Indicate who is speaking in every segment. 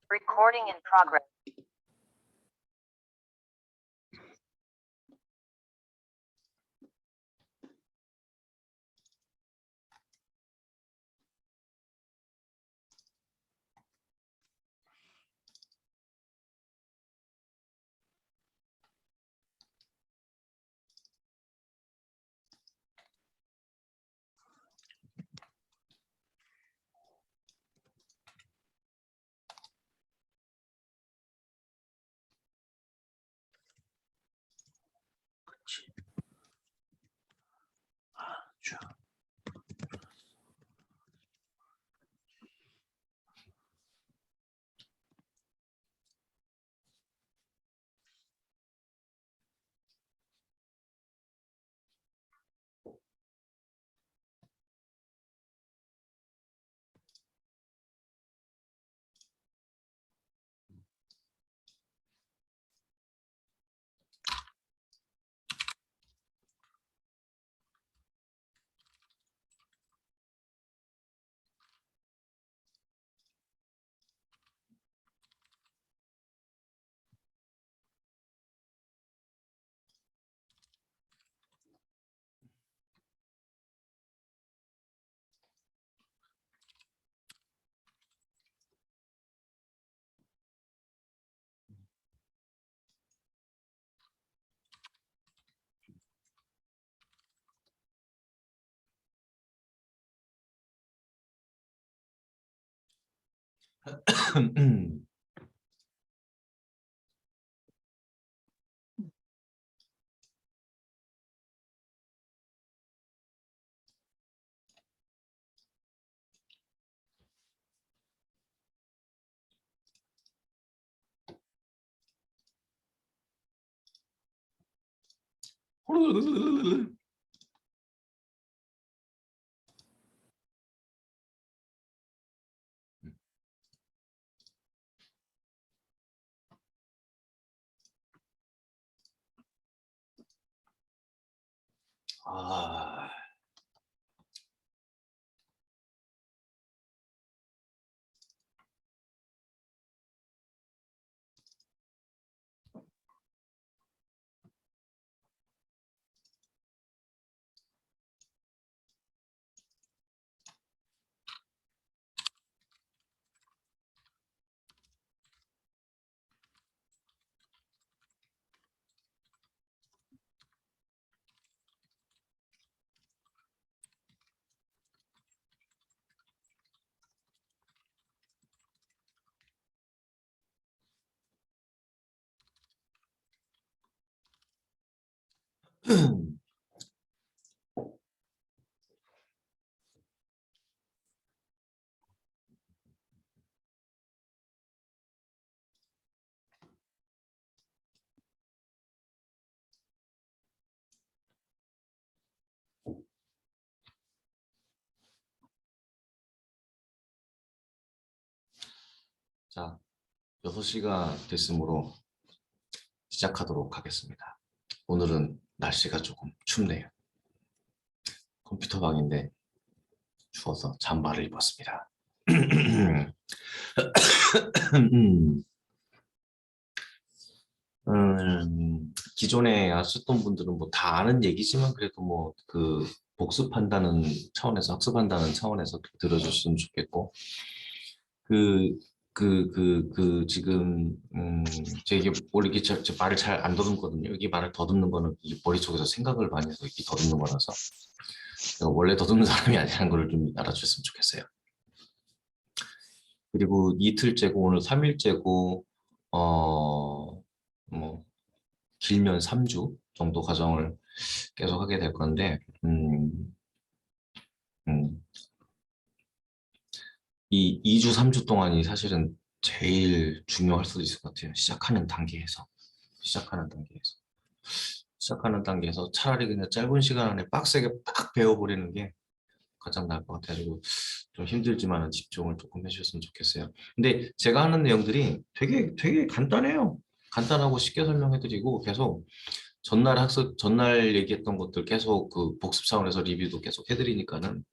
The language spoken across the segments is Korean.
Speaker 1: Recording in progress.
Speaker 2: 아, 자, 6시가 됐으므로 시작하도록 하겠습니다. 오늘은 날씨가 조금 춥네요. 컴퓨터 방인데 추워서 잠바를 입었습니다. 기존에 하셨던 분들은 뭐 다 아는 얘기지만 그래도 뭐 그 복습한다는 차원에서 학습한다는 차원에서 들어줬으면 좋겠고 지금 제가 이게 원래 이게 제 말을 잘 안 더듬거든요. 여기 말을 더듬는 거는 이 머릿속에서 생각을 많이 해서 이렇게 더듬는 거라서 제가 원래 더듬는 사람이 아니라는 걸 좀 알아주셨으면 좋겠어요. 그리고 이틀째고 오늘 3일째고 뭐 길면 3주 정도 과정을 계속 하게 될 건데 이 2주 3주 동안이 사실은 제일 중요할 수도 있을 것 같아요. 시작하는 단계에서 차라리 그냥 짧은 시간 안에 빡세게 딱 배워버리는 게 가장 나을 것 같아가지고 좀 힘들지만은 집중을 조금 해주셨으면 좋겠어요. 근데 제가 하는 내용들이 되게 간단해요. 간단하고 쉽게 설명해드리고 계속 전날 얘기했던 것들 계속 그 복습 차원에서 리뷰도 계속 해드리니까는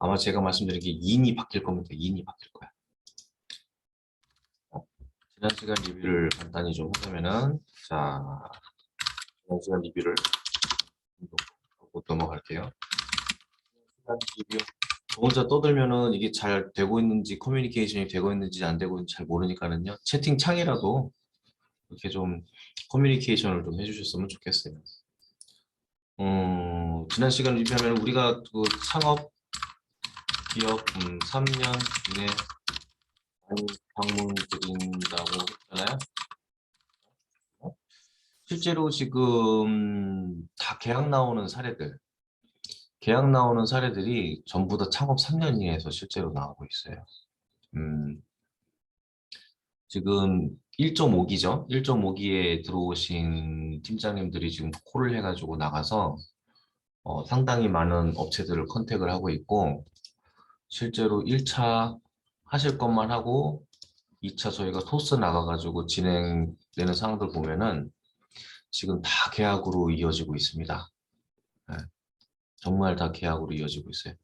Speaker 2: 아마 제가 말씀드린 게 인이 바뀔 겁니다. 인이 바뀔 거야. 지난 시간 리뷰를 간단히 좀 하자면은 자 지난 시간 리뷰를 하고 넘어갈게요. 시간 리뷰 저 혼자 떠들면은 이게 잘 되고 있는지 커뮤니케이션이 되고 있는지 안 되고 있는지 잘 모르니까는요. 채팅창이라도 이렇게 좀 커뮤니케이션을 좀 해주셨으면 좋겠어요. 지난 시간 리뷰하면 우리가 그 창업 기업 3년 이내 많이 방문 드린다고 했잖아요. 실제로 지금 다 계약 나오는 사례들이 전부 다 창업 3년 이내에서 실제로 나오고 있어요. 지금 1.5기죠. 1.5기에 들어오신 팀장님들이 지금 콜을 해가지고 나가서 상당히 많은 업체들을 컨택을 하고 있고 실제로 1차 하실 것만 하고 2차 저희가 토스 나가가지고 진행되는 상황들 보면은 지금 다 계약으로 이어지고 있습니다. 네, 정말 다 계약으로 이어지고 있어요.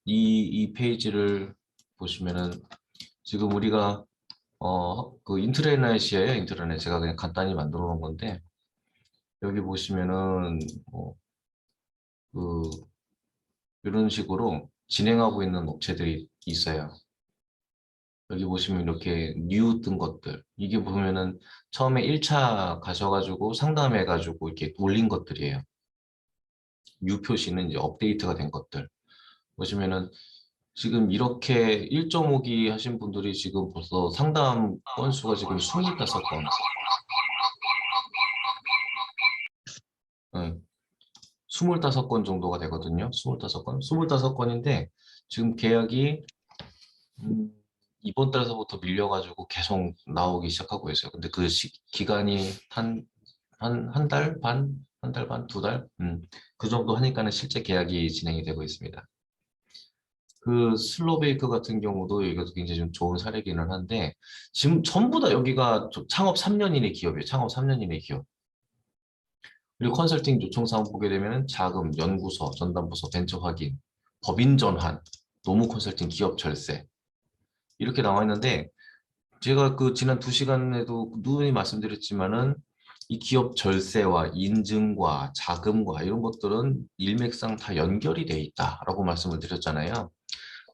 Speaker 2: 이 페이지를 보시면은 지금 우리가 그 인트라넷이에요. 인트라넷 제가 그냥 간단히 만들어 놓은 건데 여기 보시면은 그 이런 식으로 진행하고 있는 업체들이 있어요. 여기 보시면 이렇게 뉴 뜬 것들 이게 보면은 처음에 1차 가셔가지고 상담해가지고 이렇게 올린 것들이에요. 뉴 표시는 이제 업데이트가 된 것들 보시면은 지금 이렇게 1.5기 하신 분들이 지금 벌써 상담 건수가 지금 25건 25건 정도가 되거든요. 25건 25건인데 지금 계약이 이번 달서부터 밀려가지고 계속 나오기 시작하고 있어요. 근데 그 기간이 한 달 반? 한 달 반? 2달? 그 정도 하니까는 실제 계약이 진행이 되고 있습니다. 그 슬로베이크 같은 경우도 여기가 굉장히 좀 좋은 사례기는 한데 지금 전부 다 여기가 창업 3년인의 기업이에요. 창업 3년인의 기업. 그리고 컨설팅 요청 사항 보게 되면 자금, 연구소, 전담부서, 벤처 확인, 법인 전환, 노무 컨설팅 기업 절세 이렇게 나와 있는데 제가 그 지난 2시간에도 누누이 말씀드렸지만은 이 기업 절세와 인증과 자금과 이런 것들은 일맥상 다 연결이 돼 있다라고 말씀을 드렸잖아요.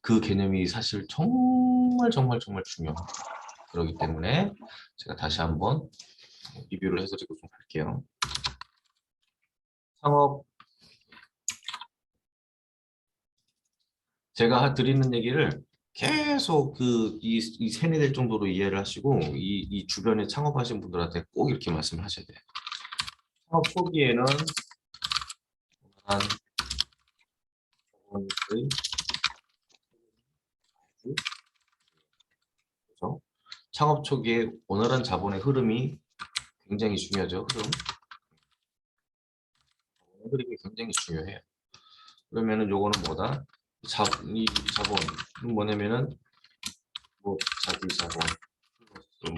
Speaker 2: 그 개념이 사실 정말 중요합니다. 그렇기 때문에 제가 다시 한번 리뷰를 해드리고 좀 할게요. 창업 제가 드리는 얘기를 계속 이 세뇌될 정도로 이해를 하시고 이 주변에 창업하신 분들한테 꼭 이렇게 말씀을 하셔야 돼요. 창업 초기에는 한 자본의 그렇죠? 창업 초기에 원활한 자본의 흐름이 굉장히 중요하죠. 흐름이 굉장히 중요해요. 그러면은 요거는 뭐다? 이 자본은 뭐냐면은 뭐 자기 자본 뭐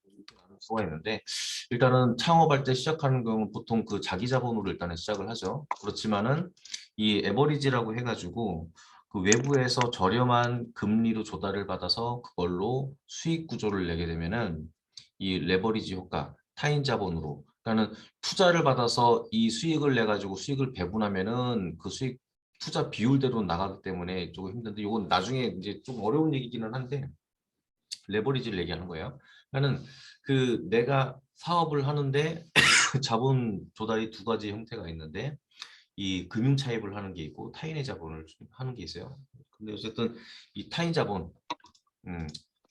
Speaker 2: 이렇게 나눌 수가 있는데 일단은 창업할 때 시작하는 경우는 보통 그 자기 자본으로 일단은 시작을 하죠. 그렇지만은 이 에버리지라고 해가지고 그 외부에서 저렴한 금리로 조달을 받아서 그걸로 수익 구조를 내게 되면은 이 레버리지 효과, 타인 자본으로 그러니까는 투자를 받아서 이 수익을 내 가지고 수익을 배분하면은 그 수익 투자 비율대로 나가기 때문에 조금 힘든데 이건 나중에 이제 좀 어려운 얘기기는 한데 레버리지를 얘기하는 거예요. 그러니까는 그 내가 사업을 하는데 자본 조달이 두 가지 형태가 있는데 이 금융 차입을 하는 게 있고 타인의 자본을 하는 게 있어요. 근데 어쨌든 이 타인 자본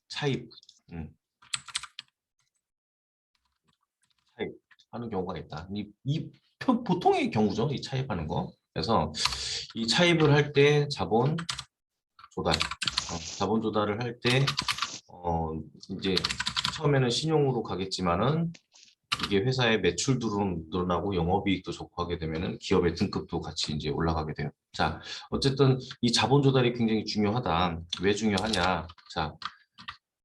Speaker 2: 차입 음, 차입하는 경우가 있다. 보통의 경우죠. 이 차입하는 거. 그래서 이 차입을 할 때 자본 조달, 자본 조달을 할 때 이제 처음에는 신용으로 가겠지만은 이게 회사의 매출도 늘어나고 영업이익도 좋고 하게 되면은 기업의 등급도 같이 이제 올라가게 돼요. 자, 어쨌든 이 자본 조달이 굉장히 중요하다. 왜 중요하냐? 자,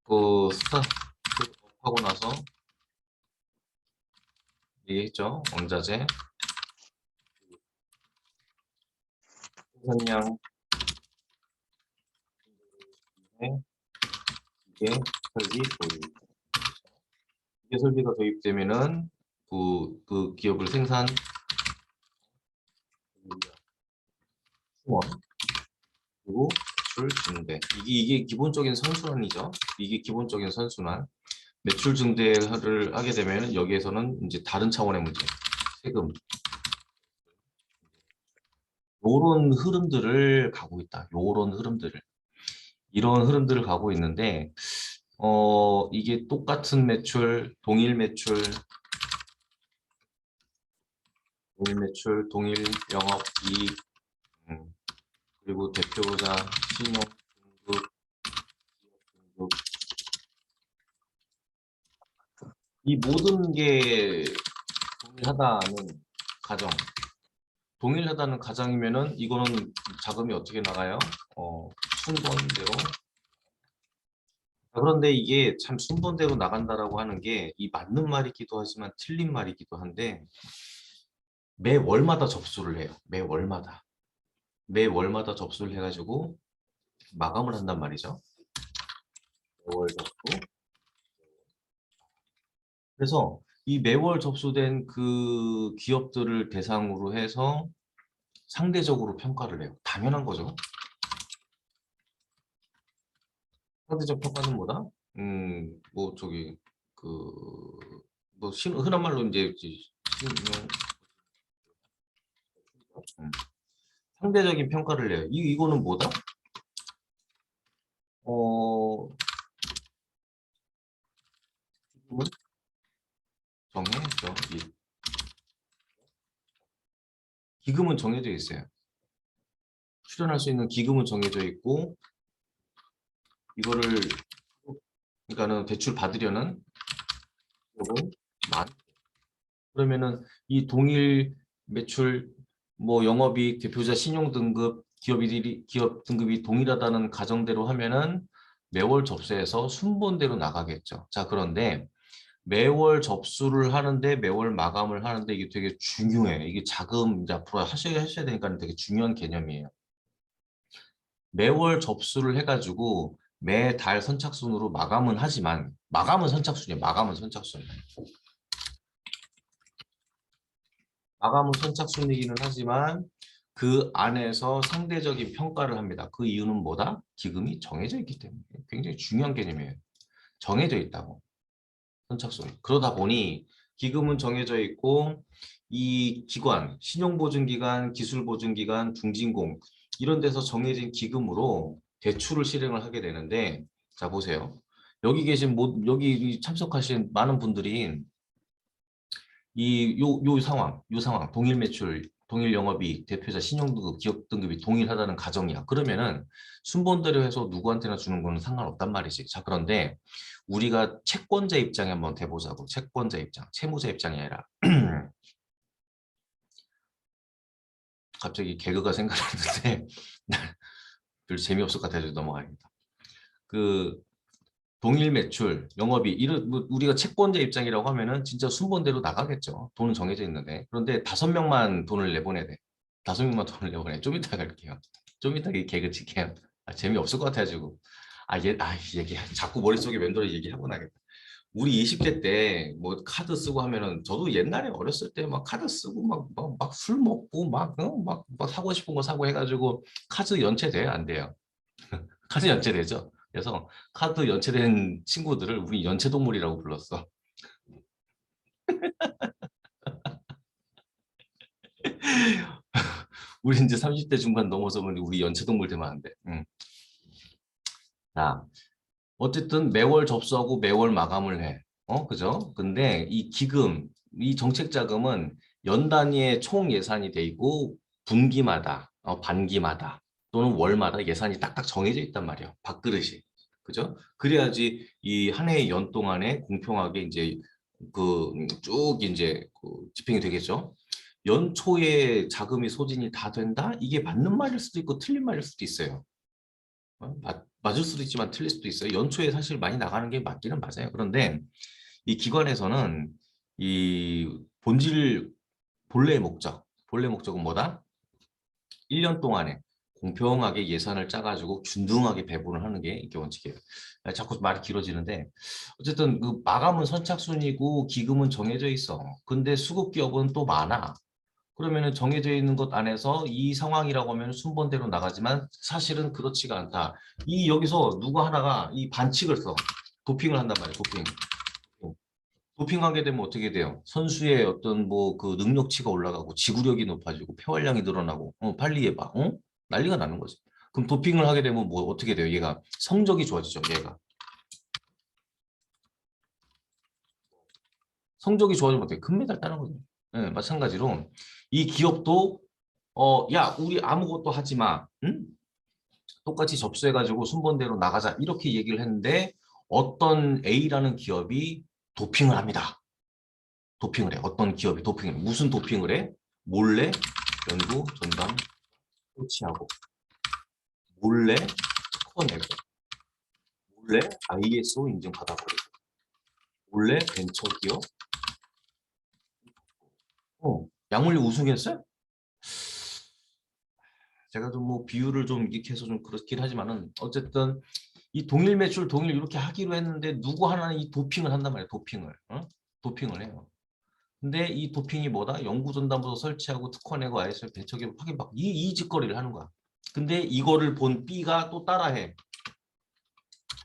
Speaker 2: 그 스타트하고 나서 얘기했죠. 원자재, 생산량, 기계, 설비, 도입. 기계 설비가 도입되면은 그 기업을 후원, 그리고 매출 증대. 이게 기본적인 선순환이죠. 이게 기본적인 선순환. 매출 증대를 하게 되면 여기에서는 이제 다른 차원의 문제, 세금, 요런 흐름들을 가고 있다. 요런 흐름들을. 이런 흐름들을 가고 있는데 이게 똑같은 매출, 동일 매출, 동일 영업이익, 그리고 대표자 신용 등급, 등급 이 모든 게 동일하다는 가정. 동일하다는 가정이면은 이거는 자금이 어떻게 나가요? 순번대로. 그런데 이게 참 순번대로 나간다라고 하는 게 이 맞는 말이기도 하지만 틀린 말이기도 한데 매 월마다 접수를 해요. 매 월마다. 매 월마다 접수를 해가지고 마감을 한단 말이죠. 매월 접수. 그래서 이 매월 접수된 그 기업들을 대상으로 해서 상대적으로 평가를 해요. 당연한 거죠. 상대적 평가는 뭐다? 뭐 저기 뭐 흔한 말로 이제 신용, 상대적인 평가를 해요. 이거는 뭐다? 어, 기금은 정해져 기금은 정해져 있어요. 출연할 수 있는 기금은 정해져 있고 이거를 그러니까는 대출 받으려는 기업은 그러면은 이 동일 매출 뭐 영업이익 대표자 신용 등급 기업 등급이 동일하다는 가정대로 하면은 매월 접수해서 순번대로 나가겠죠. 자, 그런데 매월 접수를 하는데 매월 마감을 하는데 이게 되게 중요해. 이게 자금 이제 앞으로 하셔야 되니까 되게 중요한 개념이에요. 매월 접수를 해가지고 매달 선착순으로 마감은 하지만 마감은 선착순이에요. 마감은 선착순. 마감은 선착순이기는 하지만 그 안에서 상대적인 평가를 합니다. 그 이유는 뭐다? 기금이 정해져 있기 때문에. 굉장히 중요한 개념이에요. 정해져 있다고. 선착순. 그러다 보니 기금은 정해져 있고 이 기관, 신용보증기관, 기술보증기관, 중진공 이런 데서 정해진 기금으로 대출을 실행을 하게 되는데 자 보세요. 여기 참석하신 많은 분들이 요 상황, 동일 매출, 동일 영업이익, 대표자 신용등급, 기업 등급이 동일하다는 가정이야. 그러면은 순번대로 해서 누구한테나 주는 거는 상관없단 말이지. 자, 그런데 우리가 채권자 입장에 한번 대보자고. 채권자 입장, 채무자 입장이 아니라. 갑자기 개그가 생각났는데 별로 재미없을 것 같아서 넘어가겠다. 그 동일 매출, 영업이 이런 뭐 우리가 채권자 입장이라고 하면은 진짜 순번대로 나가겠죠. 돈은 정해져 있는데. 그런데 5명만 돈을 내보내야 돼. 5명만 돈을 내보내. 좀 이따 갈게요. 좀 이따 이 개그 칠게요. 재미없을 것 같아가지고. 얘기 자꾸 머릿속에 맴돌아 얘기하고 나겠다. 우리 20대 때 뭐 카드 쓰고 하면은 저도 옛날에 어렸을 때 막 카드 쓰고 막 술 먹고 막 사고 싶은 거 사고 해가지고 카드 연체돼요? 안 돼요? 카드 연체되죠? 그래서 카드 연체된 친구들을 우리 연체동물이라고 불렀어. 우리 이제 30대 중반 넘어서 보니 우리 연체동물 되면 안 돼. 응. 자, 어쨌든 매월 접수하고 매월 마감을 해. 그죠? 근데 이 기금, 이 정책 자금은 연 단위의 총 예산이 돼 있고 분기마다, 반기마다 또는 월마다 예산이 딱딱 정해져 있단 말이야. 밥그릇이. 그죠? 그래야지 이 한 해의 연 동안에 공평하게 이제 쭉 이제 집행이 되겠죠. 연초에 자금이 소진이 다 된다? 이게 맞는 말일 수도 있고 틀린 말일 수도 있어요. 맞을 수도 있지만 틀릴 수도 있어요. 연초에 사실 많이 나가는 게 맞기는 맞아요. 그런데 이 기관에서는 이 본래 목적은 뭐다? 1년 동안에 공평하게 예산을 짜가지고 균등하게 배분을 하는 게 이게 원칙이에요. 자꾸 말이 길어지는데 어쨌든 그 마감은 선착순이고 기금은 정해져 있어. 근데 수급 기업은 또 많아. 그러면은 정해져 있는 것 안에서 이 상황이라고 하면 순번대로 나가지만 사실은 그렇지가 않다. 이 여기서 누구 하나가 이 반칙을 써. 도핑을 한단 말이에요. 도핑. 도핑하게 되면 어떻게 돼요? 선수의 어떤 뭐 그 능력치가 올라가고 지구력이 높아지고 폐활량이 늘어나고 빨리 해봐. 난리가 나는 거지. 그럼 도핑을 하게 되면 뭐 어떻게 돼요? 얘가 성적이 좋아지죠. 얘가. 성적이 좋아지면 어떻게 금메달 따는 거죠. 네, 마찬가지로 이 기업도 야, 우리 아무것도 하지 마. 응? 똑같이 접수해가지고 순번대로 나가자. 이렇게 얘기를 했는데 어떤 A라는 기업이 도핑을 합니다. 도핑을 해. 어떤 기업이 도핑을 해. 무슨 도핑을 해? 몰래 연구 전담 코치하고 몰래 특허내고 몰래 ISO 인증 받아버리고 몰래 벤처기업 약물류 우승했어요? 제가 좀 뭐 비율을 좀 이렇게 해서 좀 그렇긴 하지만은 어쨌든 이 동일 매출 동일 이렇게 하기로 했는데 누구 하나는 이 도핑을 한단 말이에요. 도핑을. 도핑을 해요. 근데 이 도핑이 뭐다? 연구전담부서 설치하고 특허 내고 ISO 배척기업 확인받고 이 짓거리를 하는 거야. 근데 이거를 본 B가 또 따라해.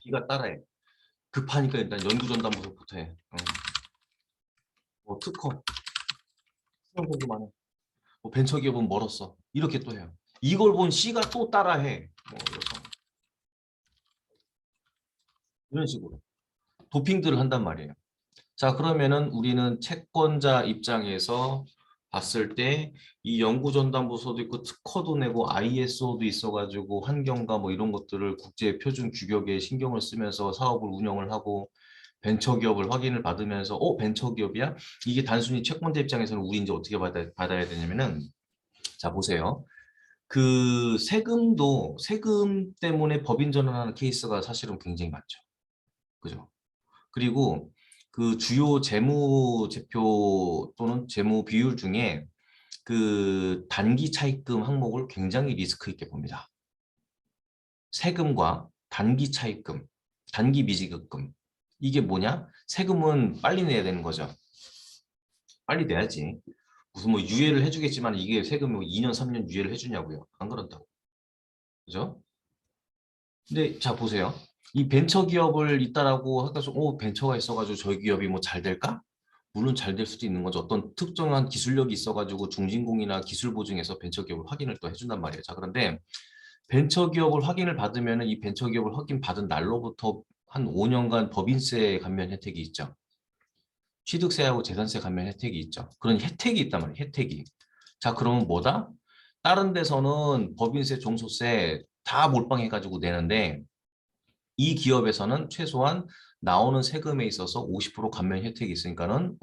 Speaker 2: B가 따라해. 급하니까 일단 연구전담부서부터 해. 뭐 특허, 수용보고만 해. 뭐 벤처기업은 멀었어. 이렇게 또 해요. 이걸 본 C가 또 따라해. 뭐 이런 식으로 도핑들을 한단 말이에요. 자, 그러면은 우리는 채권자 입장에서 봤을 때 이 연구전담부서도 있고 특허도 내고 ISO도 있어가지고 환경과 뭐 이런 것들을 국제 표준 규격에 신경을 쓰면서 사업을 운영을 하고 벤처기업을 확인을 받으면서 벤처기업이야? 이게 단순히 채권자 입장에서는 우리 이제 어떻게 받아야 되냐면은 자 보세요. 그 세금 때문에 법인 전환하는 케이스가 사실은 굉장히 많죠. 그죠? 그리고 그 주요 재무제표 또는 재무 비율 중에 그 단기 차입금 항목을 굉장히 리스크 있게 봅니다. 세금과 단기 차입금, 단기 미지급금. 이게 뭐냐? 세금은 빨리 내야 되는 거죠. 빨리 내야지. 무슨 뭐 유예를 해주겠지만 이게 세금이 뭐 2년, 3년 유예를 해주냐고요. 안 그런다고. 그죠? 근데 자 보세요. 이 벤처기업을 있다라고 해가지고 벤처가 있어가지고 저희 기업이 뭐 잘 될까? 물론 잘 될 수도 있는 거죠. 어떤 특정한 기술력이 있어가지고 중진공이나 기술 보증에서 벤처기업을 확인을 또 해준단 말이에요. 자 그런데 벤처기업을 확인을 받으면 이 벤처기업을 확인 받은 날로부터 한 5년간 법인세 감면 혜택이 있죠. 취득세하고 재산세 감면 혜택이 있죠. 그런 혜택이 있단 말이에요. 혜택이. 자, 그러면 뭐다? 다른 데서는 법인세, 종소세 다 몰빵해가지고 내는데 이 기업에서는 최소한 나오는 세금에 있어서 50% 감면 혜택이 있으니까는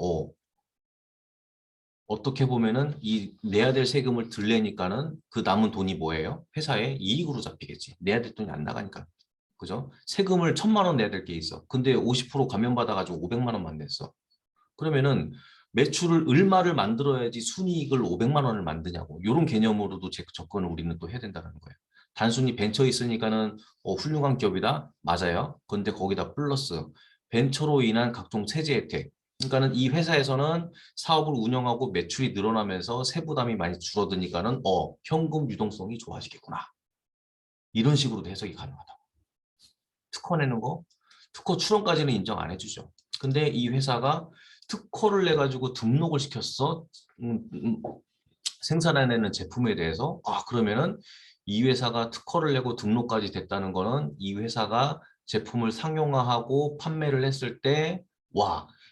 Speaker 2: 어떻게 보면은 이 내야 될 세금을 덜 내니까는 그 남은 돈이 뭐예요? 회사에 이익으로 잡히겠지. 내야 될 돈이 안 나가니까. 그죠? 세금을 1,000만 원 내야 될 게 있어. 근데 50% 감면 받아가지고 500만 원만 냈어. 그러면은 매출을 얼마를 만들어야지 순이익을 500만 원을 만드냐고. 이런 개념으로도 접근을 우리는 또 해야 된다는 거예요. 단순히 벤처 있으니까는 훌륭한 기업이다. 맞아요. 근데 거기다 플러스 벤처로 인한 각종 세제 혜택. 그러니까는 이 회사에서는 사업을 운영하고 매출이 늘어나면서 세부담이 많이 줄어드니까는 현금 유동성이 좋아지겠구나. 이런 식으로도 해석이 가능하다. 특허 내는 거, 특허 출원까지는 인정 안 해주죠. 근데 이 회사가 특허를 내가지고 등록을 시켰어. 생산해내는 제품에 대해서 그러면은 이 회사가 특허를 내고 등록까지 됐다는 거는 이 회사가 제품을 상용화하고 판매를 했을 때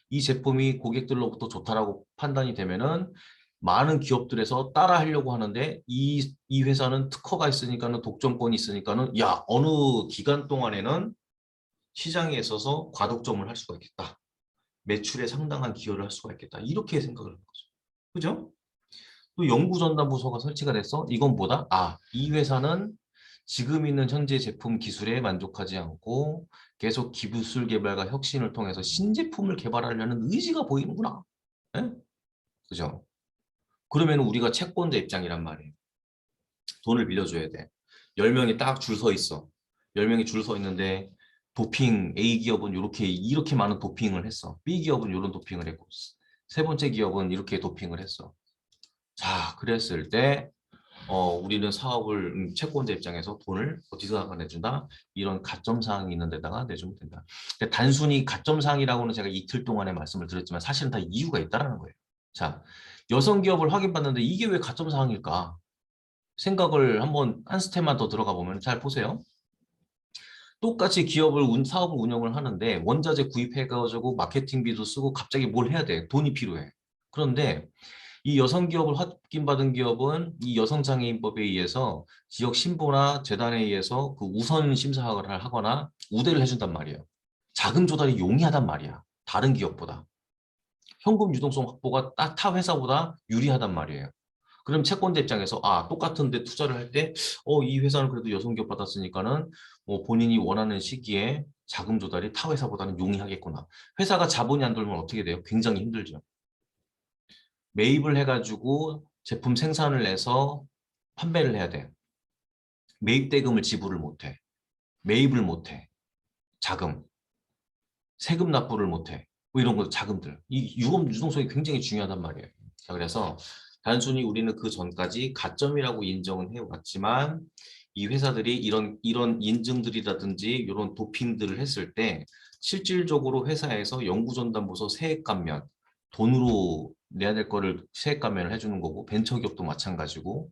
Speaker 2: 이 제품이 고객들로부터 좋다라고 판단이 되면은 많은 기업들에서 따라 하려고 하는데 이 회사는 특허가 있으니까는 독점권이 있으니까는 어느 기간 동안에는 시장에 있어서 과독점을 할 수가 있겠다. 매출에 상당한 기여를 할 수가 있겠다. 이렇게 생각을 하는 거죠. 그죠? 또 연구전담부서가 설치가 됐어. 이건 뭐다? 이 회사는 지금 있는 현재 제품 기술에 만족하지 않고 계속 기술 개발과 혁신을 통해서 신제품을 개발하려는 의지가 보이는구나. 예? 그죠? 그러면 우리가 채권자 입장이란 말이에요. 돈을 빌려줘야 돼. 10명이 딱 줄 서 있어. 10명이 줄 서 있는데 도핑 A 기업은 이렇게 많은 도핑을 했어. B 기업은 이런 도핑을 했고 세 번째 기업은 이렇게 도핑을 했어. 자, 그랬을 때 우리는 사업을 채권자 입장에서 돈을 어디서 내준다? 이런 가점 사항이 있는 데다가 내주면 된다. 단순히 가점 사항이라고는 제가 이틀 동안에 말씀을 드렸지만 사실은 다 이유가 있다는 거예요. 자, 여성 기업을 확인받는데 이게 왜 가점 사항일까? 생각을 한번 한 스텝만 더 들어가 보면 잘 보세요. 똑같이 사업을 운영을 하는데 원자재 구입해가지고 마케팅비도 쓰고 갑자기 뭘 해야 돼? 돈이 필요해. 그런데 이 여성 기업을 확인받은 기업은 이 여성장애인법에 의해서 지역 신보나 재단에 의해서 그 우선 심사를 하거나 우대를 해준단 말이에요. 자금 조달이 용이하단 말이야. 다른 기업보다. 현금 유동성 확보가 타 회사보다 유리하단 말이에요. 그럼 채권자 입장에서 똑같은데 투자를 할 때 이 회사는 그래도 여성기업 받았으니까는 본인이 원하는 시기에 자금 조달이 타 회사보다는 용이하겠구나. 회사가 자본이 안 돌면 어떻게 돼요? 굉장히 힘들죠. 매입을 해가지고 제품 생산을 해서 판매를 해야 돼. 매입 대금을 지불을 못해. 매입을 못해. 자금. 세금 납부를 못해. 뭐 이런 거 자금들. 이 유동성이 굉장히 중요하단 말이에요. 자, 그래서 단순히 우리는 그 전까지 가점이라고 인정은 해왔지만 이 회사들이 이런 인증들이라든지 이런 도핑들을 했을 때 실질적으로 회사에서 연구전담부서 세액 감면, 돈으로 내야 될 거를 세액 감면을 해주는 거고 벤처기업도 마찬가지고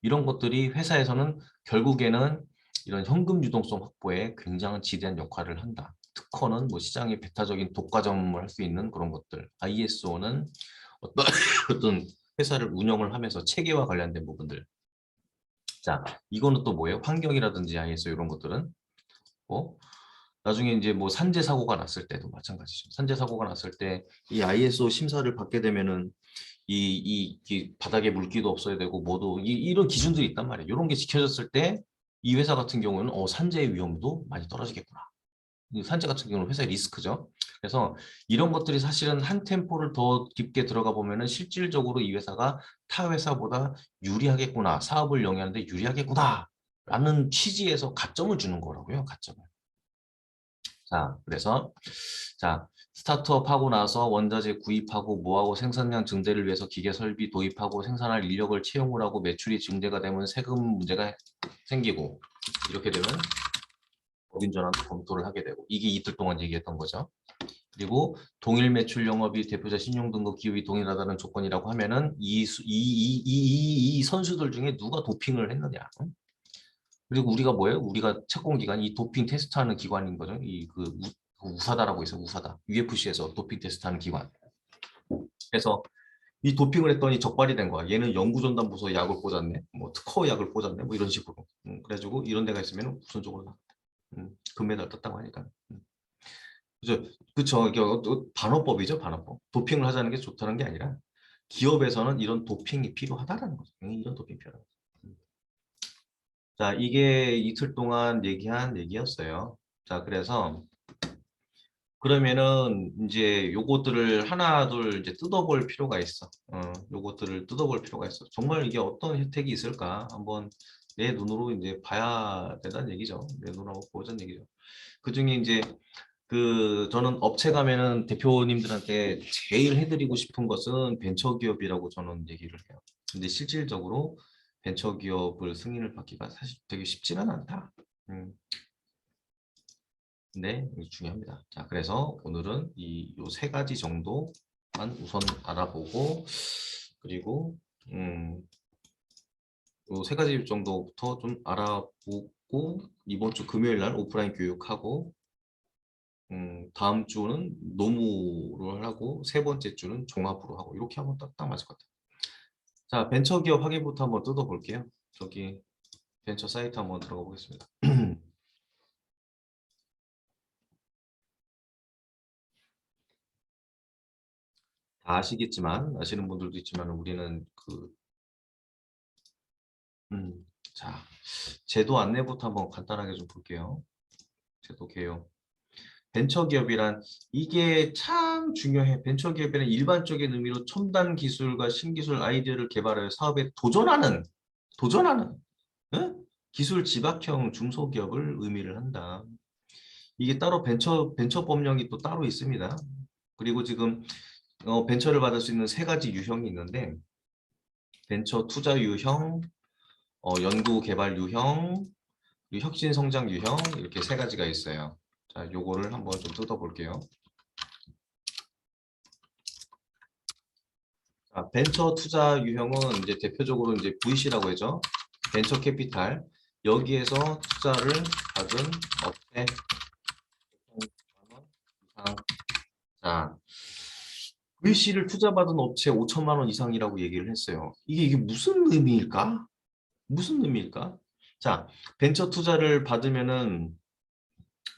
Speaker 2: 이런 것들이 회사에서는 결국에는 이런 현금 유동성 확보에 굉장히 지대한 역할을 한다. 특허는 뭐 시장의 배타적인 독과점을 할 수 있는 그런 것들. ISO는 어떤, 어떤 회사를 운영을 하면서 체계와 관련된 부분들. 자, 이거는 또 뭐예요? 환경이라든지 ISO 이런 것들은 나중에 이제 뭐 산재 사고가 났을 때도 마찬가지죠. 산재 사고가 났을 때 이 ISO 심사를 받게 되면은 이 바닥에 물기도 없어야 되고 뭐도 이런 기준들이 있단 말이에요. 이런 게 지켜졌을 때 이 회사 같은 경우는 산재의 위험도 많이 떨어지겠구나. 산재 같은 경우는 회사의 리스크죠. 그래서 이런 것들이 사실은 한 템포를 더 깊게 들어가 보면은 실질적으로 이 회사가 타 회사보다 유리하겠구나. 사업을 영위하는데 유리하겠구나. 라는 취지에서 가점을 주는 거라고요. 가점을. 자, 그래서 스타트업 하고 나서 원자재 구입하고 뭐하고 생산량 증대를 위해서 기계 설비 도입하고 생산할 인력을 채용을 하고 매출이 증대가 되면 세금 문제가 생기고 이렇게 되면 법인 전환도 검토를 하게 되고 이게 이틀 동안 얘기했던 거죠. 그리고 동일 매출 영업이 대표자 신용등급 기업이 동일하다는 조건이라고 하면은 이 선수들 중에 누가 도핑을 했느냐. 그리고 우리가 뭐예요? 우리가 채권기관 이 도핑 테스트하는 기관인 거죠. 우사다라고 있어요. 우사다. UFC에서 도핑 테스트하는 기관. 그래서 이 도핑을 했더니 적발이 된 거야. 얘는 영구전담부서 약을 꽂았네. 뭐 특허 약을 꽂았네. 뭐 이런 식으로. 그래가지고 이런 데가 있으면 우선적으로 나. 금메달 땄다고 하니까. 그죠? 그쵸. 이게 반어법이죠. 반어법. 도핑을 하자는 게 좋다는 게 아니라 기업에서는 이런 도핑이 필요하다라는 거죠. 이런 도핑이 필요하다. 자, 이게 이틀 동안 얘기한 얘기였어요. 자, 그래서 그러면은 이제 요것들을 하나 둘 이제 뜯어볼 필요가 있어. 요것들을 뜯어볼 필요가 있어. 정말 이게 어떤 혜택이 있을까? 한번 내 눈으로 이제 봐야 된다는 얘기죠. 내 눈으로 보자는 얘기죠. 그중에 이제 저는 업체 가면은 대표님들한테 제일 해드리고 싶은 것은 벤처기업이라고 저는 얘기를 해요. 근데 실질적으로 벤처기업을 승인을 받기가 사실 되게 쉽지는 않다. 근데 이게 중요합니다. 자, 그래서 오늘은 요 세 가지 정도만 우선 알아보고, 그리고 요 세 가지 정도부터 좀 알아보고, 이번 주 금요일 날 오프라인 교육하고, 다음 주는 노무를 하고, 세 번째 주는 종합으로 하고, 이렇게 하면 딱 맞을 것 같아요. 자, 벤처기업 확인부터 한번 뜯어볼게요. 저기 벤처 사이트 한번 들어가 보겠습니다. 다 아시겠지만, 아시는 분들도 있지만, 우리는 자, 제도 안내부터 한번 간단하게 좀 볼게요. 제도 개요. 벤처기업이란 이게 참 중요해. 벤처기업이란 일반적인 의미로 첨단 기술과 신기술 아이디어를 개발하여 사업에 도전하는 응? 기술 집약형 중소기업을 의미를 한다. 이게 따로 벤처 법령이 또 따로 있습니다. 그리고 지금 벤처를 받을 수 있는 세 가지 유형이 있는데 벤처 투자 유형, 연구 개발 유형, 그리고 혁신 성장 유형 이렇게 세 가지가 있어요. 자, 요거를 한번 좀 뜯어볼게요. 자, 벤처 투자 유형은 이제 대표적으로 이제 VC라고 하죠. 벤처 캐피탈. 여기에서 투자를 받은 업체 5천만 원 이상. 자, VC를 투자받은 업체 5천만 원 이상이라고 얘기를 했어요. 이게 무슨 의미일까? 무슨 의미일까? 자, 벤처 투자를 받으면은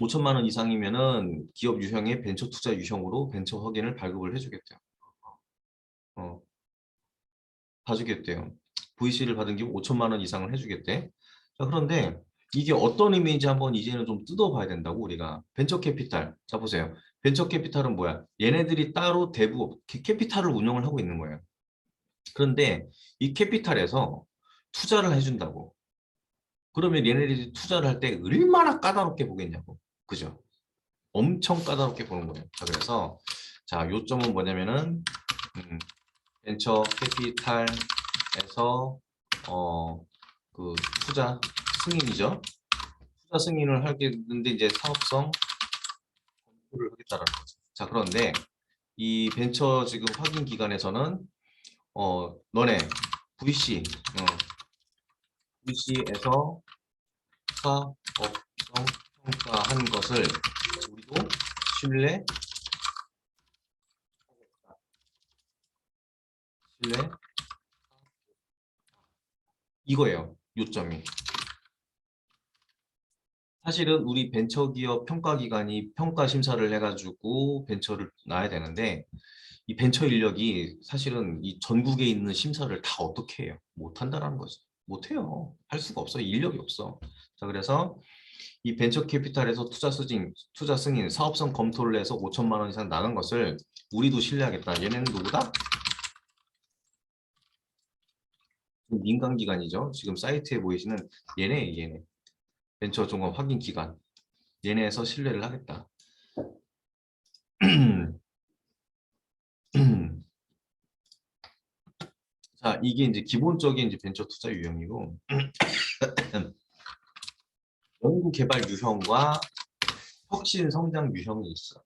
Speaker 2: 5천만 원 이상이면은 기업 유형의 벤처 투자 유형으로 벤처 확인을 발급을 해주겠대요. 어, 봐주겠대요. VC를 받은 기업 5천만 원 이상을 해주겠대. 자, 그런데 이게 어떤 의미인지 한번 이제는 좀 뜯어봐야 된다고 우리가. 벤처 캐피탈. 자, 보세요. 벤처 캐피탈은 뭐야? 얘네들이 따로 대부 캐피탈을 운영을 하고 있는 거예요. 그런데 이 캐피탈에서 투자를 해준다고. 그러면 얘네들이 투자를 할 때 얼마나 까다롭게 보겠냐고. 그죠? 엄청 까다롭게 보는 거예요. 자, 그래서 자, 요점은 뭐냐면은 벤처 캐피탈에서 그 투자 승인이죠. 투자 승인을 하게 되는데 이제 사업성 검토를 하겠다라는 거죠. 자, 그런데 이 벤처 지금 확인 기관에서는 너네 VC VC에서 사업성 평가한 것을 우리도 신뢰 이거예요. 요점이. 사실은 우리 벤처기업 평가기관이 평가 심사를 해가지고 벤처를 놔야 되는데 이 벤처 인력이 사실은 이 전국에 있는 심사를 다 어떻게 해요? 못한다는 거지. 못해요. 할 수가 없어. 인력이 없어. 자, 그래서 이 벤처 캐피탈에서 투자 승인, 사업성 검토를 해서 5천만 원 이상 나간 것을 우리도 신뢰하겠다. 얘네는 누구다? 민간기관이죠. 지금 사이트에 보이시는 얘네. 벤처 종합 확인 기관. 얘네에서 신뢰를 하겠다. 자, 이게 이제 기본적인 이제 벤처 투자 유형이고 연구 개발 유형과 혁신 성장 유형이 있어.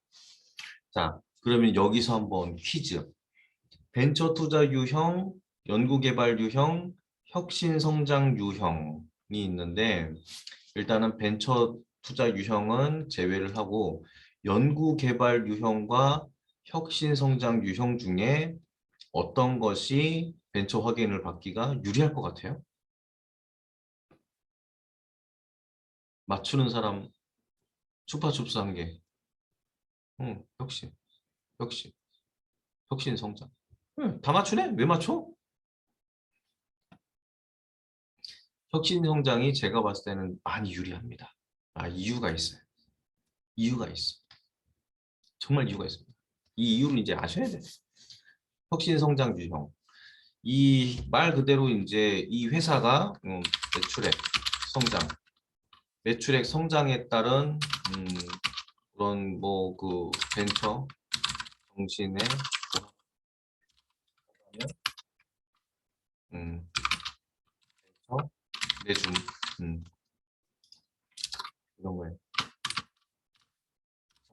Speaker 2: 자, 그러면 여기서 한번 퀴즈. 벤처 투자 유형, 연구 개발 유형, 혁신 성장 유형이 있는데 일단은 벤처 투자 유형은 제외를 하고 연구개발 유형과 혁신성장 유형 중에 어떤 것이 벤처 확인을 받기가 유리할 것 같아요? 맞추는 사람 추파춥스 한 개. 응, 혁신, 혁신성장. 응, 다 맞추네? 왜 맞춰? 혁신성장이 제가 봤을 때는 많이 유리합니다. 아, 이유가 있어요. 이유가 있어. 정말 이유가 있습니다. 이 이유를 이제 아셔야 돼요. 혁신성장 유형. 이 말 그대로 이제 이 회사가 매출액 성장, 매출액 성장에 따른 그런 뭐 그 벤처 정신에 음, 벤처 내준 이런 거예요.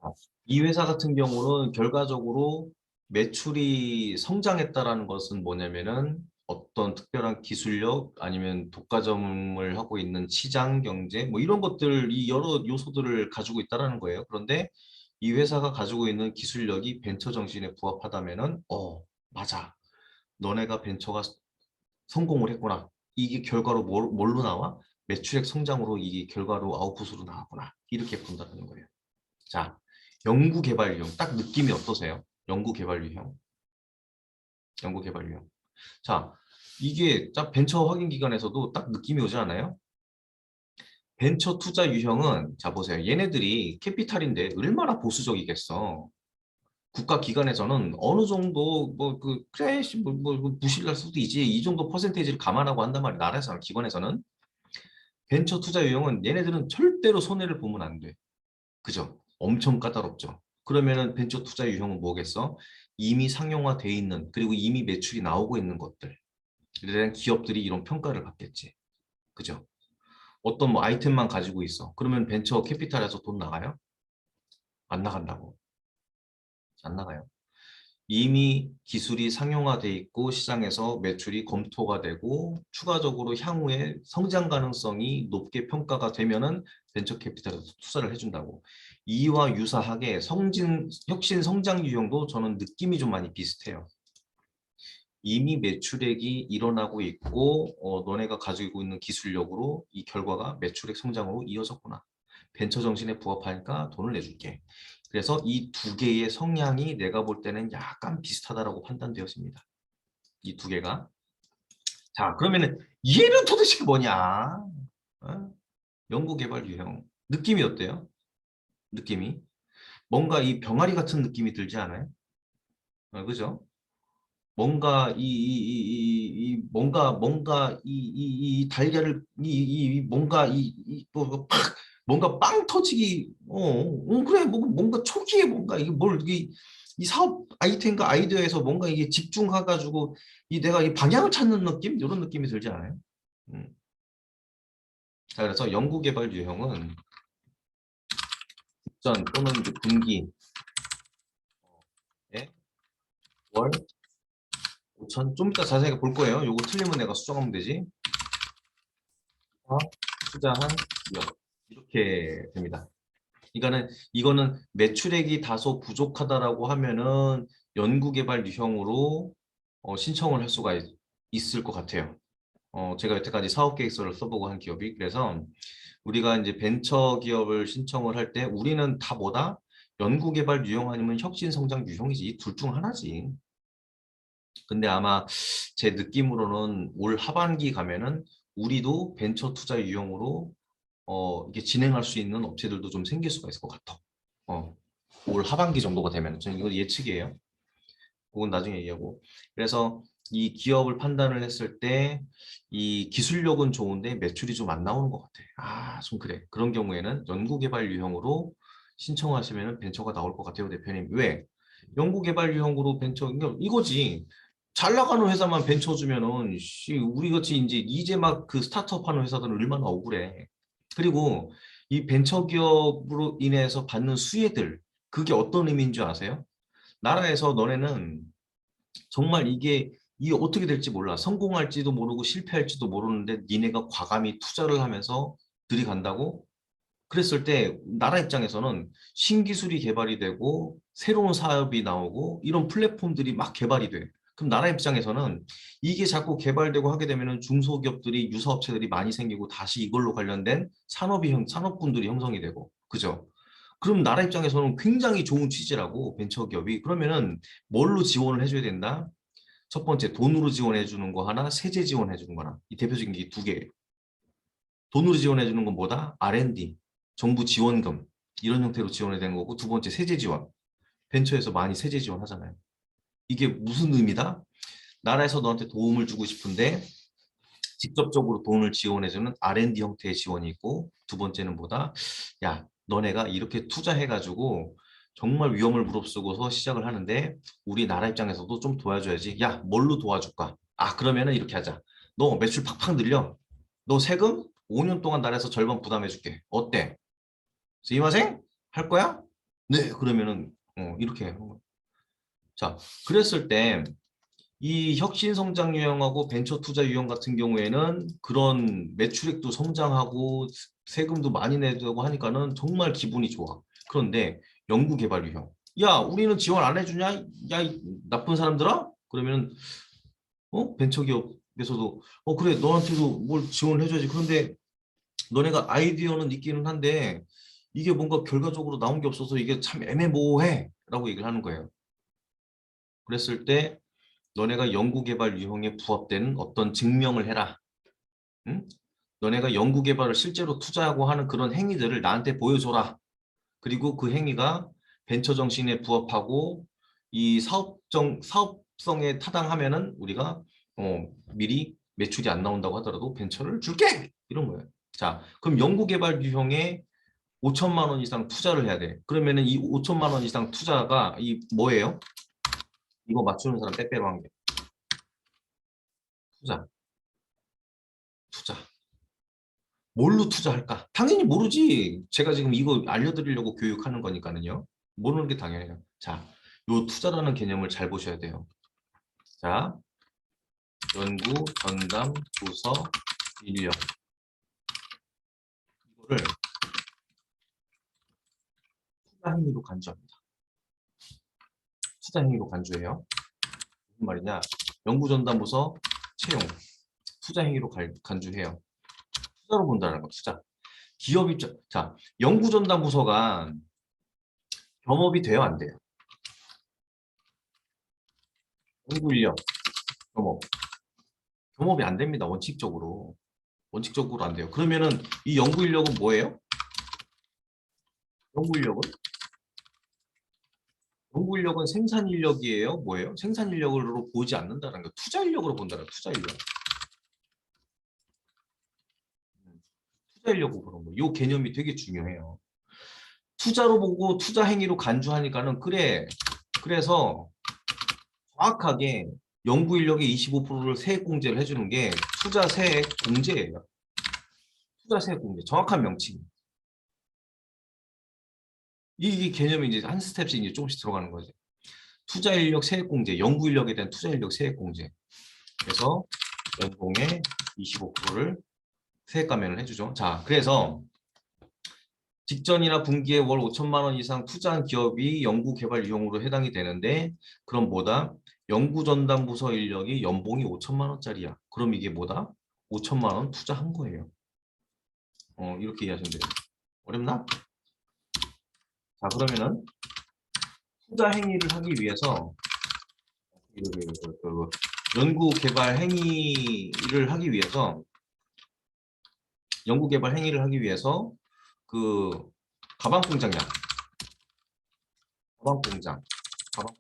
Speaker 2: 자, 이 회사 같은 경우는 결과적으로 매출이 성장했다라는 것은 뭐냐면은 어떤 특별한 기술력 아니면 독과점을 하고 있는 시장 경제 뭐 이런 것들 이 여러 요소들을 가지고 있다라는 거예요. 그런데 이 회사가 가지고 있는 기술력이 벤처 정신에 부합하다면은 맞아. 너네가 벤처가 성공을 했구나. 이게 결과로 뭘로 나와? 매출액 성장으로 이게 결과로 아웃풋으로 나왔구나. 이렇게 본다는 거예요. 자, 연구개발 유형. 딱 느낌이 어떠세요? 연구개발 유형. 연구개발 유형. 자, 이게 딱 벤처 확인 기관에서도 딱 느낌이 오지 않아요? 벤처 투자 유형은 자 보세요. 얘네들이 캐피탈인데 얼마나 보수적이겠어. 국가 기관에서는 어느 정도 뭐 그 그래 뭐 부실날 수도 있지 이 정도 퍼센테이지를 감안하고 한단 말이야. 나라에서는 기관에서는 벤처 투자 유형은 얘네들은 절대로 손해를 보면 안 돼. 그죠? 엄청 까다롭죠. 그러면은 벤처 투자 유형은 뭐겠어? 이미 상용화돼 있는 그리고 이미 매출이 나오고 있는 것들. 에 대한 기업들이 이런 평가를 받겠지. 그죠? 어떤 뭐 아이템만 가지고 있어. 그러면 벤처 캐피탈에서 돈 나가요? 안 나간다고. 안 나가요. 이미 기술이 상용화돼 있고 시장에서 매출이 검토가 되고 추가적으로 향후에 성장 가능성이 높게 평가가 되면은 벤처 캐피탈에서 투자를 해준다고. 이와 유사하게 혁신 성장 유형도 저는 느낌이 좀 많이 비슷해요. 이미 매출액이 일어나고 있고 너네가 가지고 있는 기술력으로 이 결과가 매출액 성장으로 이어졌구나. 벤처 정신에 부합하니까 돈을 내줄게. 그래서 이 두 개의 성향이 내가 볼 때는 약간 비슷하다라고 판단되었습니다. 이 두 개가. 자, 그러면은 얘는 도대체 뭐냐? 어? 연구개발 유형. 느낌이 어때요? 느낌이? 뭔가 이 병아리 같은 느낌이 들지 않아요? 그죠? 뭔가 이 달걀을 뭔가 뭔가 빵 터지기 그래 뭔가 초기에 뭔가 이게 뭘 이 사업 아이템과 아이디어에서 뭔가 이게 집중해 가지고 이 내가 이 방향을 찾는 느낌 이런 느낌이 들지 않아요? 음. 자, 그래서 연구개발 유형은 전 또는 이제 분기에 월 5천 좀 이따 자세하게 볼 거예요. 요거 틀리면 내가 수정하면 되지. 투자한 기업 이렇게 됩니다. 이거는 매출액이 다소 부족하다라고 하면은 연구개발 유형으로 신청을 할 수가 있을 것 같아요. 제가 여태까지 사업계획서를 써보고 한 기업이 그래서 우리가 이제 벤처 기업을 신청을 할 때 우리는 다 뭐다? 연구개발 유형 아니면 혁신성장 유형이지 이 둘 중 하나지. 근데 아마 제 느낌으로는 올 하반기 가면은 우리도 벤처 투자 유형으로 이게 진행할 수 있는 업체들도 좀 생길 수가 있을 것 같아. 어, 올 하반기 정도가 되면 저는 이거 예측이에요. 그건 나중에 얘기하고. 그래서 이 기업을 판단을 했을 때 이 기술력은 좋은데 매출이 좀 안 나오는 것 같아. 아, 좀 그래. 그런 경우에는 연구개발 유형으로 신청하시면 벤처가 나올 것 같아요, 대표님. 왜? 연구개발 유형으로 벤처, 그러니까 이거지. 잘 나가는 회사만 벤처 주면은 우리 같이 이제 막 그 스타트업 하는 회사들은 얼마나 억울해. 그리고 이 벤처 기업으로 인해서 받는 수혜들 그게 어떤 의미인 줄 아세요? 나라에서 너네는 정말 이게 어떻게 될지 몰라. 성공할지도 모르고 실패할지도 모르는데 니네가 과감히 투자를 하면서 들이간다고? 그랬을 때 나라 입장에서는 신기술이 개발이 되고 새로운 사업이 나오고 이런 플랫폼들이 막 개발이 돼. 그럼 나라 입장에서는 이게 자꾸 개발되고 하게 되면은 중소기업들이 유사업체들이 많이 생기고 다시 이걸로 관련된 산업군들이 형성이 되고 그죠? 그럼 나라 입장에서는 굉장히 좋은 취지라고 벤처기업이 그러면은 뭘로 지원을 해줘야 된다? 첫 번째 돈으로 지원해 주는 거 하나, 세제 지원해 주는 거나 이 대표적인 게 두 개예요. 돈으로 지원해 주는 건 뭐다? R&D, 정부 지원금 이런 형태로 지원이 되는 거고 두 번째 세제 지원. 벤처에서 많이 세제 지원하잖아요. 이게 무슨 의미다? 나라에서 너한테 도움을 주고 싶은데 직접적으로 돈을 지원해주는 R&D 형태의 지원이 있고 두 번째는 뭐다? 야, 너네가 이렇게 투자해가지고 정말 위험을 무릅쓰고서 시작을 하는데 우리나라 입장에서도 좀 도와줘야지. 야, 뭘로 도와줄까? 아, 그러면은 이렇게 하자. 너 매출 팍팍 늘려. 너 세금 5년 동안 나라에서 절반 부담해줄게. 어때? 스이마생? 할 거야? 네, 그러면은 이렇게 하는 거야. 자, 그랬을 때 이 혁신성장 유형하고 벤처 투자 유형 같은 경우에는 그런 매출액도 성장하고 세금도 많이 내고 하니까는 정말 기분이 좋아. 그런데 연구개발 유형. 야, 우리는 지원 안 해주냐? 야, 이 나쁜 사람들아? 그러면 벤처기업에서도 그래 너한테도 뭘 지원해줘야지. 그런데 너네가 아이디어는 있기는 한데 이게 뭔가 결과적으로 나온 게 없어서 이게 참 애매모호해 라고 얘기를 하는 거예요. 그랬을 때 너네가 연구개발 유형에 부합되는 어떤 증명을 해라. 응? 너네가 연구개발을 실제로 투자하고 하는 그런 행위들을 나한테 보여줘라. 그리고 그 행위가 벤처 정신에 부합하고 이 사업성에 타당하면은 우리가 미리 매출이 안 나온다고 하더라도 벤처를 줄게! 이런 거예요. 자, 그럼 연구개발 유형에 5천만 원 이상 투자를 해야 돼. 그러면은 이 5천만 원 이상 투자가 이 뭐예요? 이거 맞추는 사람 빼빼로 한 개. 투자, 투자. 뭘로 투자할까? 당연히 모르지. 제가 지금 이거 알려드리려고 교육하는 거니까는요. 모르는 게 당연해요. 자, 요 투자라는 개념을 잘 보셔야 돼요. 자, 연구, 전담, 부서, 인력. 이거를 투자 행위로 간주합니다. 투자 행위로 간주해요. 무슨 말이냐? 연구, 전담, 부서, 채용. 투자 행위로 간주해요. 투자로 본다는 거, 투자. 기업 입장. 자, 연구, 전담, 부서가 겸업이 돼요, 안 돼요? 연구 인력, 겸업. 겸업이 안 됩니다, 원칙적으로. 원칙적으로 안 돼요. 그러면은 이 연구 인력은 뭐예요? 연구 인력은? 연구 인력은 생산 인력이에요? 뭐예요? 생산 인력으로 보지 않는다는 거. 투자 인력으로 본다는 투자 인력. 투자 인력으로 보는 거. 이 개념이 되게 중요해요. 투자로 보고 투자 행위로 간주하니까는 그래. 그래서 정확하게 연구 인력의 25%를 세액 공제를 해주는 게 투자 세액 공제예요. 투자 세액 공제. 정확한 명칭. 이 개념이 이제 한 스텝씩 이제 조금씩 들어가는 거죠. 투자 인력 세액 공제, 연구 인력에 대한 투자 인력 세액 공제. 그래서 연봉의 25%를 세액 감면을 해주죠. 자, 그래서 직전이나 분기에 월 5천만 원 이상 투자한 기업이 연구개발 이용으로 해당이 되는데 그럼 뭐다? 연구전담부서 인력이 연봉이 5천만 원짜리야. 그럼 이게 뭐다? 5천만 원 투자한 거예요. 이렇게 이해하시면 돼요. 어렵나? 자, 그러면은 투자 행위를 하기 위해서 연구개발 행위를 하기 위해서 연구개발 행위를 하기 위해서 그 가방 공장이야. 가방 공장. 가방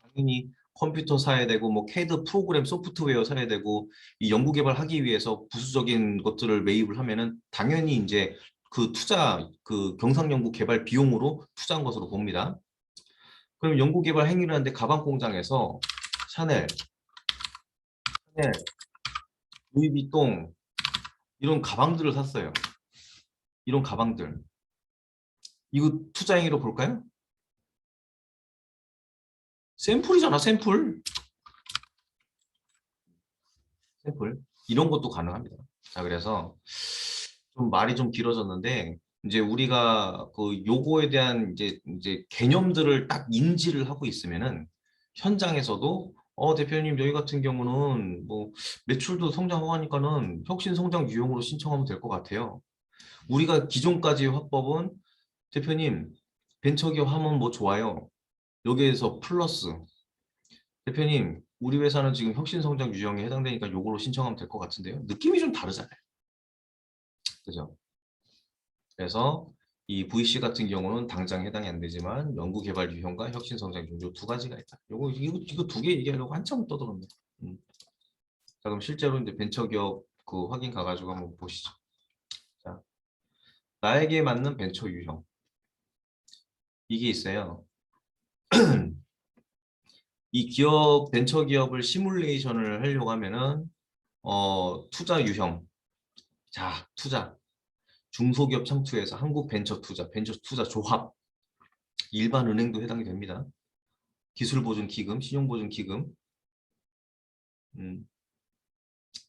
Speaker 2: 당연히 컴퓨터 사야 되고 뭐 CAD 프로그램 소프트웨어 사야 되고 이 연구 개발하기 위해서 부수적인 것들을 매입을 하면은 당연히 이제 그 투자 그 경상 연구 개발 비용으로 투자한 것으로 봅니다. 그럼 연구 개발 행위를 하는데 가방 공장에서 샤넬, 샤넬, 루이비통 이런 가방들을 샀어요. 이런 가방들. 이거 투자 행위로 볼까요? 샘플이잖아, 샘플. 샘플. 이런 것도 가능합니다. 자, 그래서 좀 말이 좀 길어졌는데 이제 우리가 그 요거에 대한 이제 개념들을 딱 인지를 하고 있으면은 현장에서도 대표님 여기 같은 경우는 뭐 매출도 성장하니까는 혁신 성장 유형으로 신청하면 될 것 같아요. 우리가 기존까지 화법은 대표님 벤처기업 하면 뭐 좋아요. 여기에서 플러스 대표님 우리 회사는 지금 혁신 성장 유형에 해당되니까 요거로 신청하면 될 것 같은데요. 느낌이 좀 다르잖아요. 그죠? 그래서 이 VC 같은 경우는 당장 해당이 안 되지만 연구개발 유형과 혁신성장 유형 요 두 가지가 있다. 이거 두 개 얘기하려고 한참 떠들었네. 자 그럼 실제로 이제 벤처기업 그 확인 가가지고 한번 보시죠. 자 나에게 맞는 벤처 유형 이게 있어요. 이 기업 벤처기업을 시뮬레이션을 하려고 하면은 투자 유형 자 투자 중소기업 창투에서 한국벤처투자 벤처투자 조합 일반 은행도 해당이 됩니다. 기술보증기금, 신용보증기금,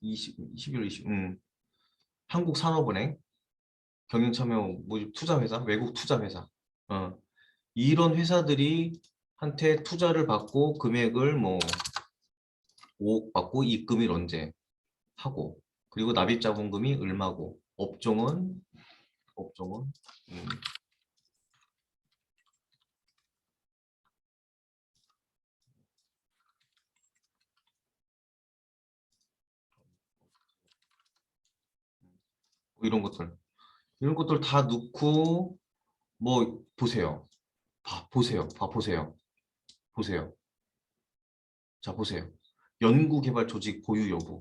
Speaker 2: 11월 20, 한국산업은행, 경영참여 모집 투자회사, 외국 투자회사. 이런 회사들이 한테 투자를 받고 금액을 뭐 5억 받고 입금일 언제 하고 그리고 납입자본금이 얼마고 업종은 뭐 이런 것들 다 넣고 뭐 보세요. 보세요. 자, 보세요. 연구개발 조직 보유 여부,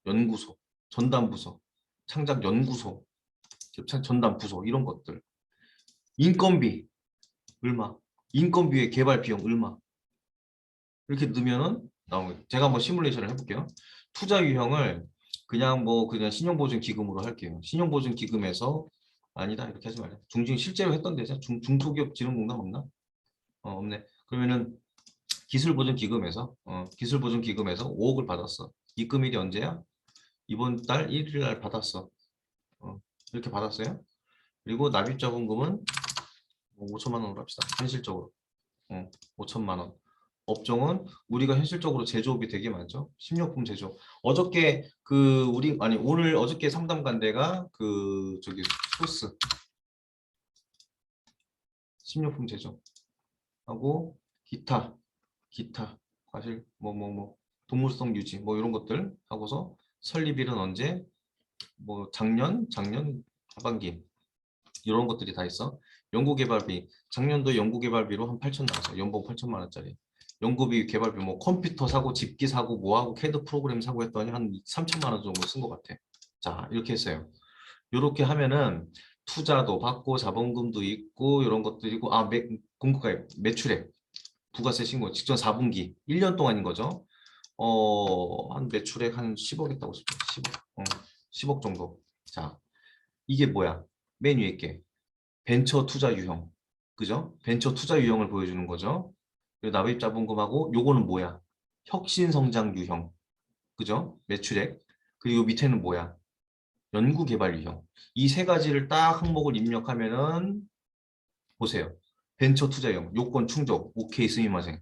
Speaker 2: 연구소, 전담부서, 창작연구소, 전담부서 이런 것들. 인건비 얼마, 인건비의 개발 비용 얼마 이렇게 넣으면은 나오고 제가 한번 시뮬레이션을 해볼게요. 투자 유형을 그냥 신용보증기금으로 할게요. 신용보증기금에서 아니다 이렇게 하지 말자. 실제로 했던 데죠. 중소기업 진흥공단 없나? 없네. 그러면은 기술보증기금에서 5억을 받았어. 입금일이 언제야? 이번 달 1일 날 받았어. 이렇게 받았어요. 그리고 납입자본금은 5천만 원으로 합시다. 현실적으로 5천만 원. 업종은 우리가 현실적으로 제조업이 되게 많죠. 식료품 제조. 어저께 상담 간 데가 그 저기 소스 식료품 제조 하고 기타 과실 동물성 유지 이런 것들 하고서 설립일은 언제 작년 하반기 이런 것들이 다 있어. 연구개발비 작년도 연구개발비로 한 8천 나왔어. 연봉 8천만 원짜리 연구비 개발비 컴퓨터 사고 집기 사고 뭐하고 CAD 프로그램 사고 했더니 한 3천만 원 정도 쓴 것 같아. 자 이렇게 했어요. 이렇게 하면은 투자도 받고 자본금도 있고 이런 것들이고 공급가입 매출액 부가세 신고 직전 4분기 1년 동안인 거죠. 한 매출액 한 10억 있다고 싶어. 10억 정도. 자, 이게 뭐야? 맨 위에 게 벤처 투자 유형. 그죠? 벤처 투자 유형을 보여주는 거죠. 그리고 납입 자본금하고 요거는 뭐야? 혁신 성장 유형. 그죠? 매출액. 그리고 밑에는 뭐야? 연구 개발 유형. 이 세 가지를 딱 항목을 입력하면은 보세요. 벤처 투자 유형. 요건 충족. 오케이 스미마셍.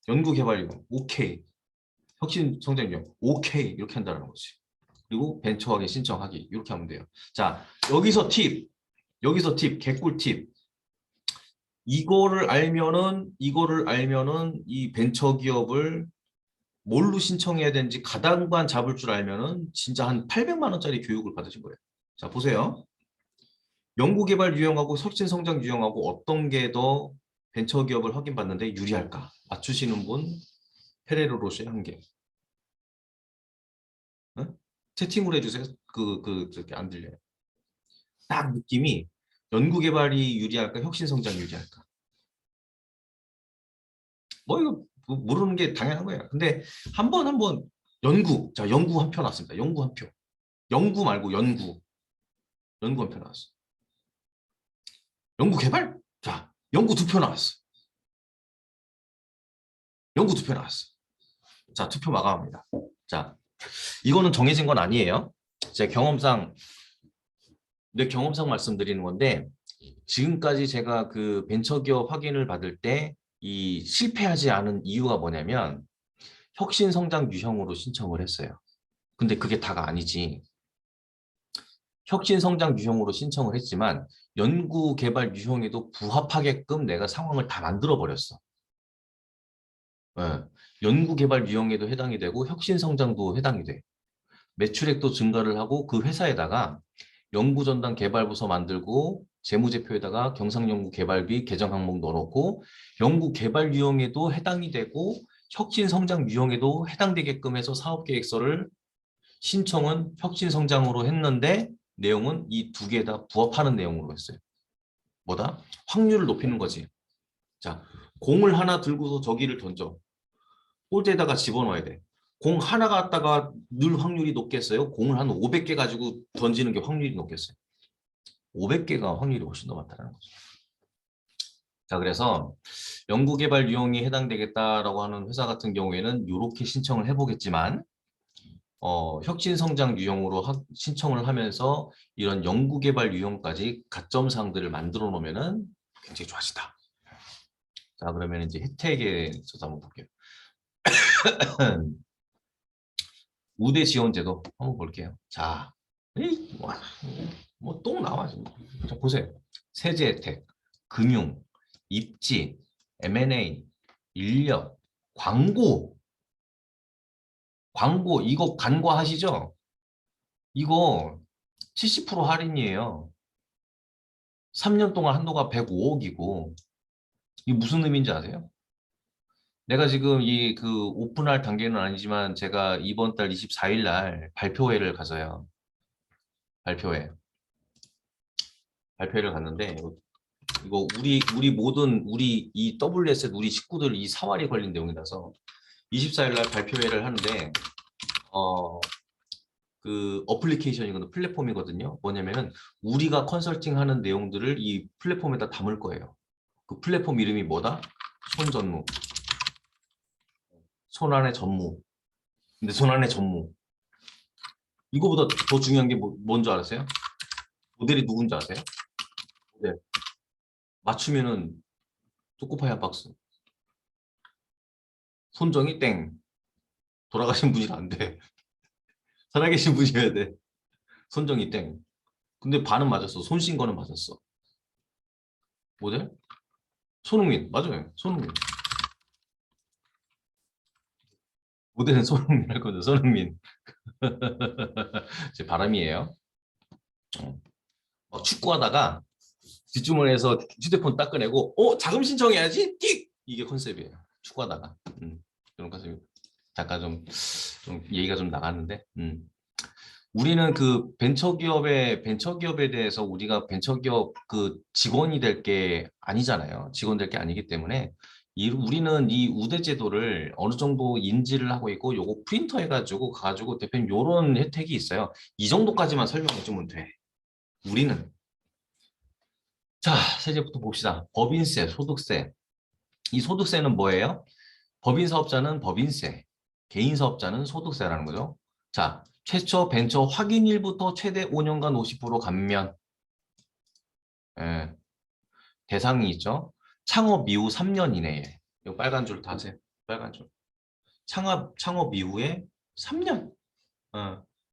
Speaker 2: 연구 개발 유형. 오케이. 혁신 성장 유형. 오케이. 이렇게 한다는 거지. 그리고 벤처하게 신청하기. 이렇게 하면 돼요. 자, 여기서 팁. 개꿀 팁. 이거를 알면은 이 벤처 기업을 뭘로 신청해야 되는지 가당반 잡을 줄 알면은 진짜 한 800만 원짜리 교육을 받으신 거예요. 자, 보세요. 연구개발 유형하고 혁신성장 유형하고 어떤 게 더 벤처 기업을 확인받는데 유리할까? 맞추시는 분 페레로 로쉐 한 개. 응? 채팅으로 해주세요. 저기 안 들려요. 딱 느낌이 연구개발이 유리할까? 혁신성장이 유리할까? 이거 모르는 게 당연한 거예요. 근데 한번 연구 한 표 나왔습니다. 연구 한 표. 연구 말고 연구 한 표 나왔어. 연구 개발? 자, 연구 두 표 나왔어. 연구 두 표 나왔어. 자, 투표 마감합니다. 자, 이거는 정해진 건 아니에요. 제 경험상 내 경험상 말씀드리는 건데 지금까지 제가 그 벤처기업 확인을 받을 때 이 실패하지 않은 이유가 뭐냐면 혁신성장 유형으로 신청을 했어요. 근데 그게 다가 아니지. 혁신성장 유형으로 신청을 했지만 연구개발 유형에도 부합하게끔 내가 상황을 다 만들어 버렸어. 예. 연구개발 유형에도 해당이 되고 혁신성장도 해당이 돼. 매출액도 증가를 하고 그 회사에다가 연구전담 개발부서 만들고 재무제표에다가 경상연구개발비 개정 항목 넣어놓고 연구개발 유형에도 해당이 되고 혁신성장 유형에도 해당되게끔 해서 사업계획서를 신청은 혁신성장으로 했는데 내용은 이 두 개 다 부합하는 내용으로 했어요. 뭐다? 확률을 높이는 거지. 자, 공을 하나 들고서 저기를 던져. 골대에다가 집어넣어야 돼. 공 하나 갖다가 늘 확률이 높겠어요? 공을 한 500개 가지고 던지는 게 확률이 높겠어요? 500개가 확률이 훨씬 더 많다는 거죠. 자, 그래서 연구개발 유형이 해당되겠다라고 하는 회사 같은 경우에는 이렇게 신청을 해보겠지만 혁신성장 유형으로 신청을 하면서 이런 연구개발 유형까지 가점사항들을 만들어 놓으면 굉장히 좋아지다. 자, 그러면 이제 혜택에 있어서 한번 볼게요. 우대 지원제도 한번 볼게요. 자, 뭐 똥 나와. 자, 보세요. 세제 혜택, 금융, 입지, M&A, 인력, 광고. 광고 이거 간과하시죠? 이거 70% 할인이에요. 3년 동안 한도가 105억이고 이게 무슨 의미인지 아세요? 내가 지금 이 그 오픈할 단계는 아니지만 제가 이번 달 24일 날 발표회를 가져요. 발표회. 발표회를 갔는데 이거 우리 모든 우리 이 WS의 우리 식구들 이 사활이 걸린 내용이라서 24일 날 발표회를 하는데 그 어플리케이션이거든요. 플랫폼이거든요. 뭐냐면은 우리가 컨설팅하는 내용들을 이 플랫폼에다 담을 거예요. 그 플랫폼 이름이 뭐다? 손전무. 손안의 전무. 근데 손안의 전무. 이거보다 더 중요한 게 뭔지 알았어요? 모델이 누군지 아세요? 모델. 맞추면은 초코파이 한 박스. 손정이 땡. 돌아가신 분이라 안 돼. 살아계신 분이어야 돼. 손정이 땡. 근데 반은 맞았어. 손신 거는 맞았어. 모델? 손흥민. 맞아요. 손흥민. 모델은 손흥민 할 거죠. 손흥민. 제 바람이에요. 축구하다가 뒷주머니에서 휴대폰 딱 꺼내고 자금 신청해야지 띡 이게 컨셉이에요. 축구하다가 그런 컨셉이 잠깐 좀 얘기가 좀 나갔는데 우리는 그 벤처기업에 대해서 우리가 벤처기업 그 직원이 될 게 아니잖아요. 직원 될 게 아니기 때문에 우리는 이 우대 제도를 어느 정도 인지를 하고 있고 요거 프린터 해가지고 가지고 대표님 요런 혜택이 있어요. 이 정도까지만 설명해 주면 돼. 우리는 자, 세제부터 봅시다. 법인세, 소득세. 이 소득세는 뭐예요? 법인 사업자는 법인세, 개인 사업자는 소득세라는 거죠. 자, 최초 벤처 확인일부터 최대 5년간 50% 감면. 예, 대상이 있죠. 창업 이후 3년 이내에. 이 빨간 줄 다세요. 빨간 줄. 창업 이후에 3년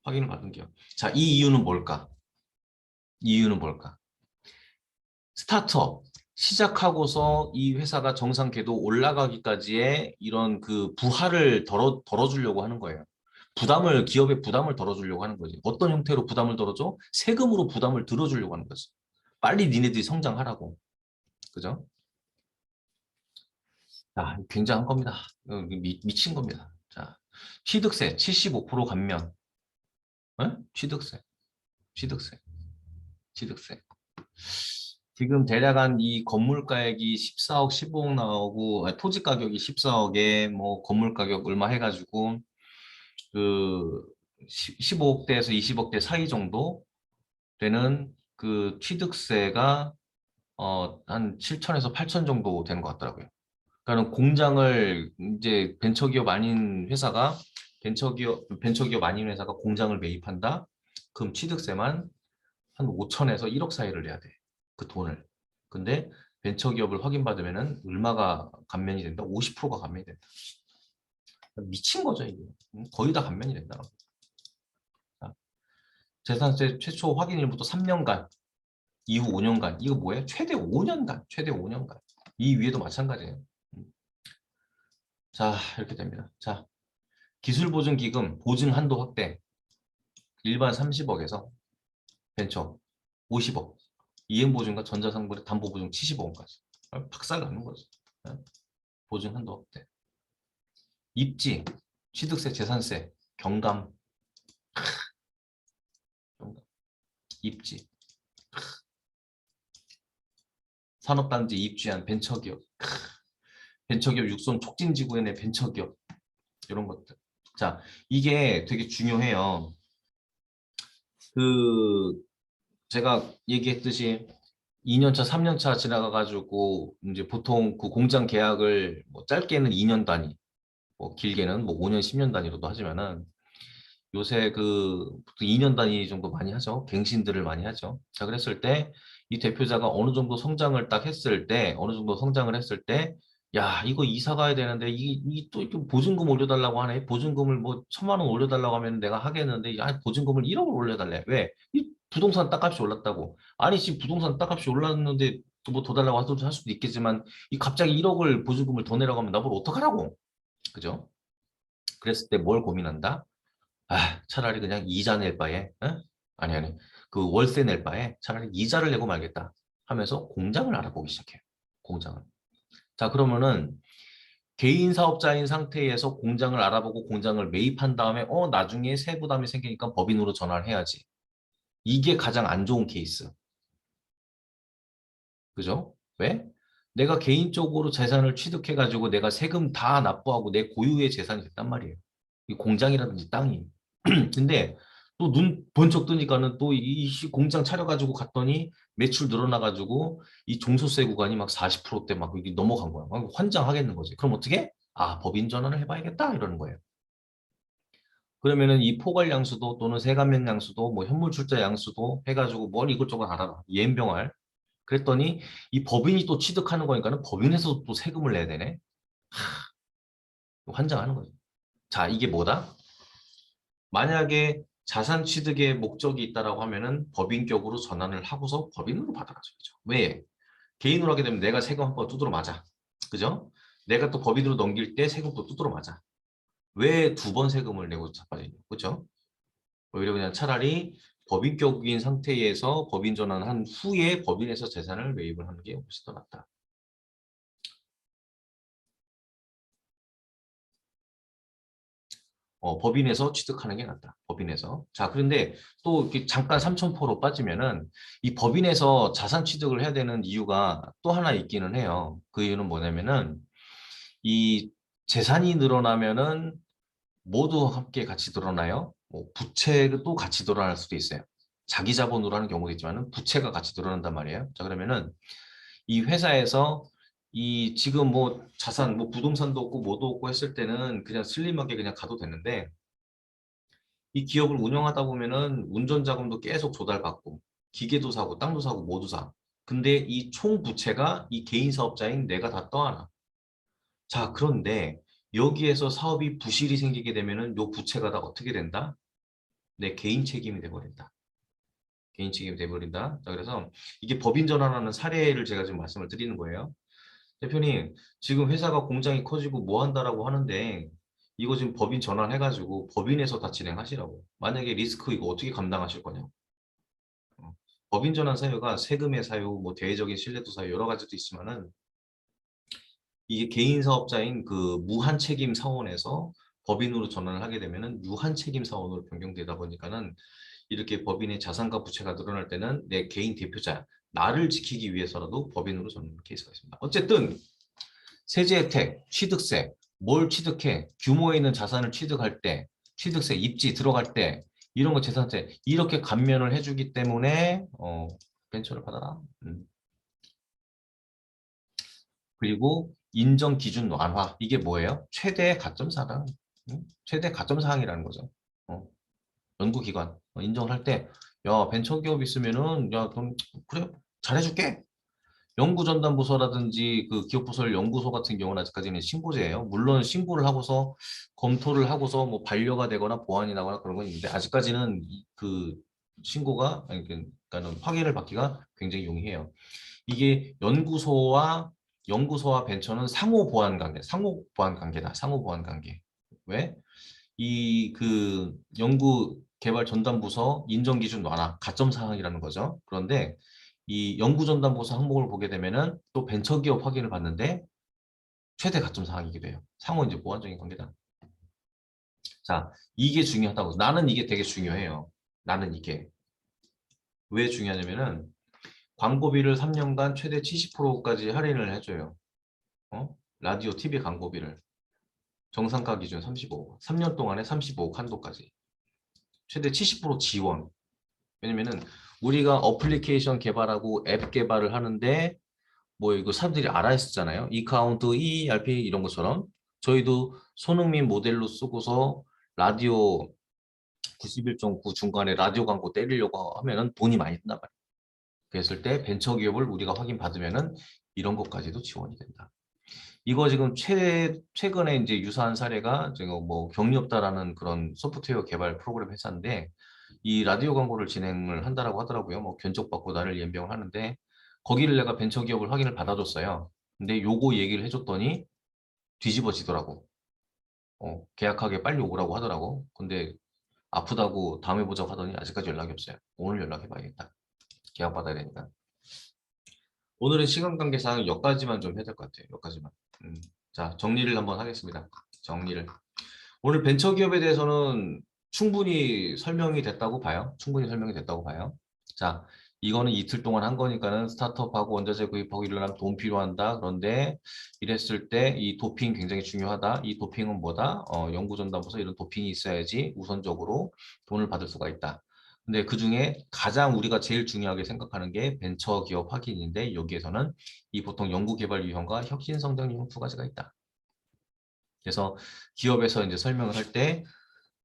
Speaker 2: 확인을 받은 기업. 자, 이 이유는 뭘까? 이 이유는 뭘까? 스타트업 시작하고서 이 회사가 정상 궤도 올라가기까지의 이런 그 부하를 덜어주려고 하는 거예요. 기업의 부담을 덜어주려고 하는 거지. 어떤 형태로 부담을 덜어줘? 세금으로 부담을 들어주려고 하는 거지. 빨리 니네들이 성장하라고. 그죠? 자, 굉장한 겁니다. 미친 겁니다. 자, 취득세 75% 감면. 취득세, 취득세, 취득세. 지금 대략 한 이 건물 가액이 14억, 15억 나오고 토지 가격이 14억에 뭐 건물 가격 얼마 해가지고 그 15억대에서 20억대 사이 정도 되는 그 취득세가 한 7천에서 8천 정도 되는 것 같더라고요. 그러니까 공장을 이제 벤처기업 아닌 회사가 공장을 매입한다. 그럼 취득세만 한 5천에서 1억 사이를 내야 돼. 그 돈을. 근데 벤처기업을 확인받으면은 얼마가 감면이 된다? 50%가 감면이 된다. 미친 거죠, 이게. 거의 다 감면이 된다는 거. 자, 재산세 최초 확인일부터 3년간, 이후 5년간. 이거 뭐예요? 최대 5년간. 최대 5년간. 이 위에도 마찬가지예요. 자, 이렇게 됩니다. 자, 기술보증기금 보증 한도 확대. 일반 30억에서 벤처 50억. 이행보증과 전자상물의 담보보증 75억까지. 박살 나는 거죠. 보증 한도 확대. 입지, 취득세, 재산세, 경감, 경감. 입지. 산업단지 입주한 벤처기업. 벤처기업 육성 촉진지구의 벤처기업. 이런 것들. 자, 이게 되게 중요해요. 그 제가 얘기했듯이 2년차, 3년차 지나가가지고 이제 보통 그 공장 계약을 뭐 짧게는 2년 단위, 뭐 길게는 뭐 5년, 10년 단위로도 하지만은 요새 그 보통 2년 단위 정도 많이 하죠. 갱신들을 많이 하죠. 자, 그랬을 때 이 대표자가 어느 정도 성장을 딱 했을 때, 어느 정도 성장을 했을 때, 야, 이거 이사 가야 되는데, 또 이렇게 보증금 올려달라고 하네. 보증금을 뭐 1,000만 원 올려달라고 하면 내가 하겠는데, 야, 보증금을 1억을 올려달래. 왜? 이 부동산 땅값이 올랐다고. 아니, 지금 부동산 땅값이 올랐는데, 뭐 더 달라고 할 수도 있겠지만, 이 갑자기 1억을 보증금을 더 내라고 하면 나보고 어떡하라고. 그죠? 그랬을 때 뭘 고민한다? 아, 차라리 그냥 이자 낼 바에, 어? 아니, 그 월세 낼 바에 차라리 이자를 내고 말겠다 하면서 공장을 알아보기 시작해요. 공장을. 자, 그러면은 개인 사업자인 상태에서 공장을 알아보고 공장을 매입한 다음에, 나중에 세부담이 생기니까 법인으로 전환을 해야지. 이게 가장 안 좋은 케이스. 그죠? 왜? 내가 개인적으로 재산을 취득해가지고 내가 세금 다 납부하고 내 고유의 재산이 됐단 말이에요. 이 공장이라든지 땅이. 근데 또 눈 번쩍 뜨니까는 또 이 공장 차려가지고 갔더니 매출 늘어나가지고 이 종소세 구간이 막 40%대 막 이게 넘어간 거야. 막 환장하겠는 거지. 그럼 어떻게? 아, 법인 전환을 해봐야겠다 이러는 거예요. 그러면은 이 포괄 양수도 또는 세감면 양수도 뭐 현물 출자 양수도 해가지고 뭘 이것저것 알아봐. 예병할. 그랬더니 이 법인이 또 취득하는 거니까는 법인에서 또 세금을 내야 되네. 환장하는 거죠. 자, 이게 뭐다? 만약에 자산 취득의 목적이 있다라고 하면은 법인격으로 전환을 하고서 법인으로 받아가죠. 왜? 개인으로 하게 되면 내가 세금 한 번 두드러 맞아. 그죠? 내가 또 법인으로 넘길 때 세금도 두드러 맞아. 왜 두 번 세금을 내고 자빠지냐? 그죠? 오히려 그냥 차라리 법인격인 상태에서 법인 전환한 후에 법인에서 재산을 매입을 하는 게 훨씬 더 낫다. 법인에서 취득하는 게 낫다. 법인에서. 자, 그런데 또 이렇게 잠깐 삼천포로 빠지면은 이 법인에서 자산 취득을 해야 되는 이유가 또 하나 있기는 해요. 그 이유는 뭐냐면은 이 재산이 늘어나면은 모두 함께 같이 늘어나요. 뭐 부채도 같이 늘어날 수도 있어요. 자기 자본으로 하는 경우도 있지만은 부채가 같이 늘어난단 말이에요. 자, 그러면은 이 회사에서 이 지금 뭐 자산 뭐 부동산도 없고 뭐도 없고 했을 때는 그냥 슬림하게 그냥 가도 되는데 이 기업을 운영하다 보면은 운전 자금도 계속 조달받고 기계도 사고 땅도 사고 모두 사. 근데 이 총 부채가 이 개인 사업자인 내가 다 떠안아. 자, 그런데 여기에서 사업이 부실이 생기게 되면은 요 부채가 다 어떻게 된다? 내 개인 책임이 돼버린다. 개인 책임이 돼버린다. 자, 그래서 이게 법인 전환하는 사례를 제가 지금 말씀을 드리는 거예요. 대표님, 지금 회사가 공장이 커지고 뭐 한다라고 하는데 이거 지금 법인 전환해가지고 법인에서 다 진행하시라고. 만약에 리스크 이거 어떻게 감당하실 거냐? 어, 법인 전환 사유가 세금의 사유, 뭐 대외적인 신뢰도 사유 여러 가지도 있지만은 이게 개인 사업자인 그 무한 책임 사원에서 법인으로 전환을 하게 되면은 유한 책임 사원으로 변경되다 보니까는 이렇게 법인의 자산과 부채가 늘어날 때는 내 개인 대표자 나를 지키기 위해서라도 법인으로 전환하는 케이스가 있습니다. 어쨌든 세제 혜택, 취득세, 뭘 취득해? 규모에 있는 자산을 취득할 때, 취득세, 입지 들어갈 때, 이런 거 재산세, 이렇게 감면을 해주기 때문에, 벤처를 받아라. 그리고 인정 기준 완화. 이게 뭐예요? 최대 가점 사항. 최대 가점 사항이라는 거죠. 어. 연구기관 인정을 할 때, 야, 벤처기업 있으면은, 야, 그럼 그래, 잘해줄게. 연구전담부서라든지 그 기업부설 연구소 같은 경우는 아직까지는 신고제예요. 물론 신고를 하고서 검토를 하고서 뭐 반려가 되거나 보완이 나거나 그런 건 있는데 아직까지는 그 신고가 아니 그러니까는 확인을 받기가 굉장히 용이해요. 이게 연구소와 벤처는 상호 보완 관계, 상호 보완 관계다. 상호 보완 관계. 왜? 이 그 연구 개발 전담부서 인정 기준 완화, 가점 사항이라는 거죠. 그런데 이 연구 전담부서 항목을 보게 되면은 또 벤처기업 확인을 받는데 최대 가점 사항이기도 해요. 상호 이제 보완적인 관계다. 자, 이게 중요하다고. 나는 이게 되게 중요해요. 나는 이게 왜 중요하냐면은 광고비를 3년간 최대 70%까지 할인을 해줘요. 라디오, TV 광고비를 정상가 기준 35, 3년 동안에 35 한도까지 최대 70% 지원. 왜냐면은 우리가 어플리케이션 개발하고 앱 개발을 하는데 뭐 이거 사람들이 알아 했었잖아요. 이카운트, ERP 이런 것처럼 저희도 손흥민 모델로 쓰고서 라디오 91.9 중간에 라디오 광고 때리려고 하면은 돈이 많이 든단 말이에요. 그랬을 때 벤처기업을 우리가 확인받으면은 이런 것까지도 지원이 된다. 이거 지금 최근에 이제 유사한 사례가 지금 뭐 경리없다라는 그런 소프트웨어 개발 프로그램 회사인데 이 라디오 광고를 진행을 한다라고 하더라고요. 뭐 견적받고 나를 연병을 하는데 거기를 내가 벤처기업을 확인을 받아줬어요. 근데 요거 얘기를 해줬더니 뒤집어지더라고. 계약하게 빨리 오라고 하더라고. 근데 아프다고 다음에 보자고 하더니 아직까지 연락이 없어요. 오늘 연락해봐야겠다. 계약 받아야 되니까. 오늘은 시간 관계상 여기까지만 좀 해야 될 것 같아요. 여기까지만. 자, 정리를 한번 하겠습니다. 정리를. 오늘 벤처기업에 대해서는 충분히 설명이 됐다고 봐요. 충분히 설명이 됐다고 봐요. 자, 이거는 이틀 동안 한 거니까는 스타트업하고 원자재 구입하고 이러려면 돈 필요한다. 그런데 이랬을 때 이 도핑 굉장히 중요하다. 이 도핑은 뭐다? 연구전담부서 이런 도핑이 있어야지 우선적으로 돈을 받을 수가 있다. 근데 그중에 가장 우리가 제일 중요하게 생각하는 게 벤처기업 확인인데 여기에서는 이 보통 연구개발 유형과 혁신성장 유형 두 가지가 있다. 그래서 기업에서 이제 설명을 할 때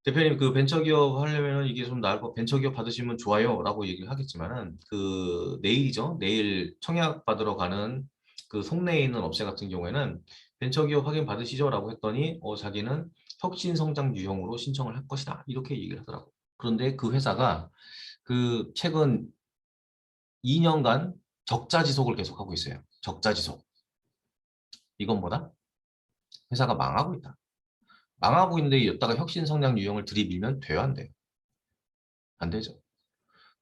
Speaker 2: 대표님 그 벤처기업 하려면은 이게 좀 나을 거 벤처기업 받으시면 좋아요라고 얘기를 하겠지만은 그 내일이죠. 내일 청약 받으러 가는 그 송내에 있는 업체 같은 경우에는 벤처기업 확인 받으시죠라고 했더니 자기는 혁신성장 유형으로 신청을 할 것이다 이렇게 얘기를 하더라고. 그런데 그 회사가 그 최근 2년간 적자 지속을 계속하고 있어요. 적자 지속. 이건 뭐다? 회사가 망하고 있다. 망하고 있는데 여기다가 혁신성장 유형을 들이밀면 돼요, 안 돼요? 안 되죠.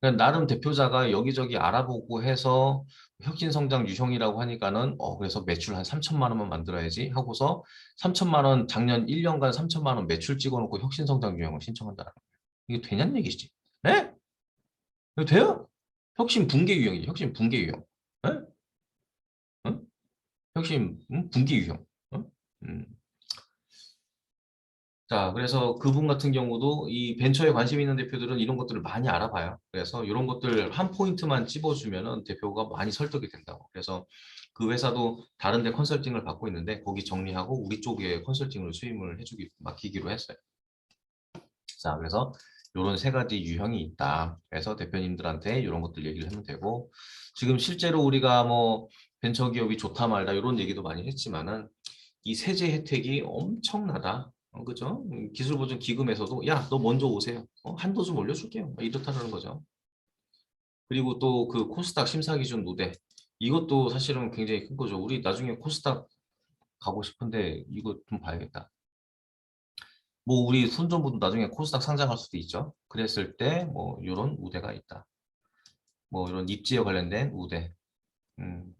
Speaker 2: 그러니까 나름 대표자가 여기저기 알아보고 해서 혁신성장 유형이라고 하니까는 그래서 매출 한 3천만 원만 만들어야지 하고서 3천만 원 작년 1년간 3천만 원 매출 찍어놓고 혁신성장 유형을 신청한다는 거예요. 이게 되냐는 얘기지. 네? 이거 돼요? 혁신 붕괴 유형이지. 혁신 붕괴 유형. 네? 응? 혁신 붕괴 유형. 응? 음. 자, 그래서 그분 같은 경우도 이 벤처에 관심 있는 대표들은 이런 것들을 많이 알아봐요. 그래서 이런 것들 한 포인트만 찝어주면은 대표가 많이 설득이 된다고. 그래서 그 회사도 다른 데 컨설팅을 받고 있는데 거기 정리하고 우리 쪽에 컨설팅을 수임을 맡기기로 했어요. 자, 그래서 이런 세 가지 유형이 있다. 그래서 대표님들한테 이런 것들 얘기를 하면 되고 지금 실제로 우리가 뭐 벤처기업이 좋다 말다 이런 얘기도 많이 했지만은 이 세제 혜택이 엄청나다. 그죠? 기술보증 기금에서도 야, 너 먼저 오세요. 한도 좀 올려줄게요. 이렇다는 거죠. 그리고 또 그 코스닥 심사기준 노대 이것도 사실은 굉장히 큰 거죠. 우리 나중에 코스닥 가고 싶은데 이거 좀 봐야겠다. 뭐 우리 손정보도 나중에 코스닥 상장할 수도 있죠. 그랬을 때 뭐 이런 우대가 있다. 뭐 이런 입지에 관련된 우대, 음,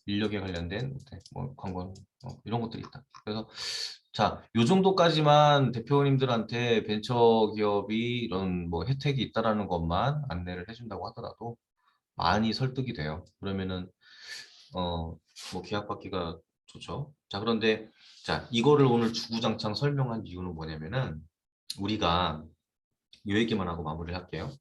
Speaker 2: 인력에 관련된 우대, 뭐 광고 이런 것들이 있다. 그래서 자, 요 정도까지만 대표님들한테 벤처기업이 이런 뭐 혜택이 있다라는 것만 안내를 해준다고 하더라도 많이 설득이 돼요. 그러면은 뭐 계약받기가 좋죠. 자, 그런데 자, 이거를 오늘 주구장창 설명한 이유는 뭐냐면은 우리가 이 얘기만 하고 마무리를 할게요.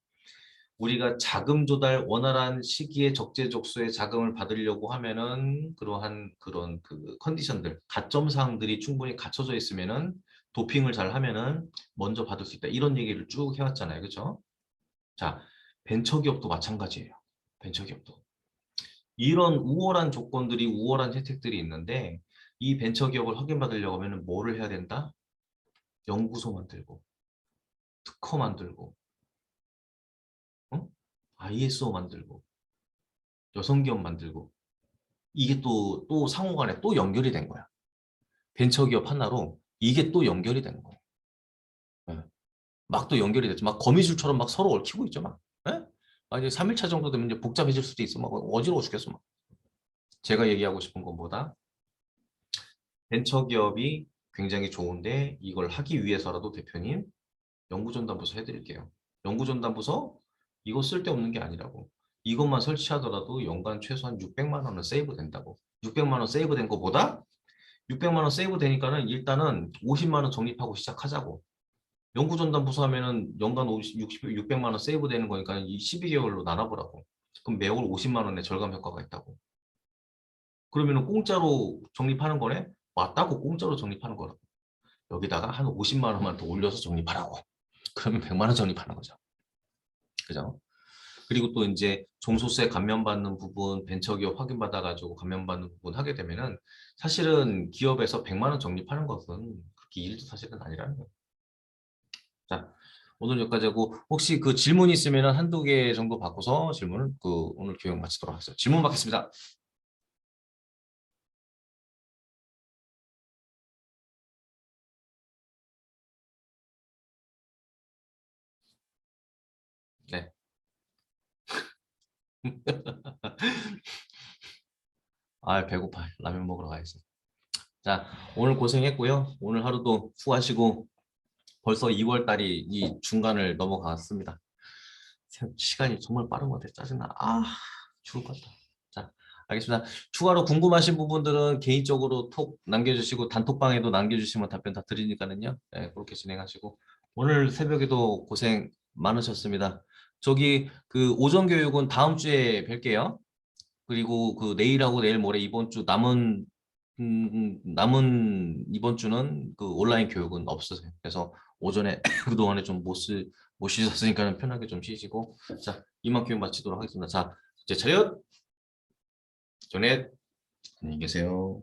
Speaker 2: 우리가 자금 조달 원활한 시기에 적재적소에 자금을 받으려고 하면은 그러한 그런 그 컨디션들, 가점 사항들이 충분히 갖춰져 있으면은 도핑을 잘 하면은 먼저 받을 수 있다. 이런 얘기를 쭉 해왔잖아요. 그죠? 자, 벤처기업도 마찬가지예요. 벤처기업도. 이런 우월한 조건들이, 우월한 혜택들이 있는데 이 벤처기업을 확인받으려고 하면 뭐를 해야 된다? 연구소 만들고, 특허 만들고, 어? ISO 만들고, 여성기업 만들고, 이게 또 상호간에 또 연결이 된 거야. 벤처기업 하나로 이게 또 연결이 되는 거예요. 예. 막 또 연결이 됐죠. 막 거미줄처럼 막 서로 얽히고 있죠. 막. 예? 이제 3일차 정도 되면 이제 복잡해질 수도 있어. 막 어지러워 죽겠어. 막. 제가 얘기하고 싶은 것보다 벤처기업이 굉장히 좋은데 이걸 하기 위해서라도 대표님 연구전담부서 해드릴게요. 연구전담부서 이거 쓸데없는 게 아니라고. 이것만 설치하더라도 연간 최소한 600만 원은 세이브 된다고. 600만 원 세이브 된 것보다 600만 원 세이브 되니까는 일단은 50만 원 적립하고 시작하자고. 연구전담부서 하면은 연간 600만 원 세이브 되는 거니까 이 12개월로 나눠보라고. 그럼 매월 50만 원의 절감 효과가 있다고. 그러면은 공짜로 적립하는 거네? 맞다고 공짜로 적립하는 거라고. 여기다가 한 50만 원만 더 올려서 적립하라고. 그러면 100만 원 적립하는 거죠. 그죠? 그리고 또 이제 종소세 감면받는 부분, 벤처기업 확인받아가지고 감면받는 부분 하게 되면은 사실은 기업에서 100만 원 적립하는 것은 그렇게 일도 사실은 아니라는 거예요. 자, 오늘 여기까지 하고 혹시 그 질문 있으면 한두 개 정도 받고서 질문을 오늘 교육 마치도록 하겠습니다. 질문 받겠습니다. 네. 아, 배고파. 라면 먹으러 가야지. 자, 오늘 고생했고요. 오늘 하루도 수고하시고 벌써 2월 달이 이 중간을 넘어갔습니다. 시간이 정말 빠른 것 같아. 짜증나. 죽을 것 같다. 자, 알겠습니다. 추가로 궁금하신 부분들은 개인적으로 톡 남겨주시고 단톡방에도 남겨주시면 답변 다 드리니까는요. 네, 그렇게 진행하시고 오늘 새벽에도 고생 많으셨습니다. 저기 그 오전 교육은 다음 주에 뵐게요. 그리고 그 내일하고 내일 모레 이번 주 남은 이번 주는 그 온라인 교육은 없으세요. 그래서 오전에 그동안에 좀 못 쉬셨으니까 편하게 좀 쉬시고 자 이만 교육 마치도록 하겠습니다. 자 이제 차렷 전에 안녕히 계세요.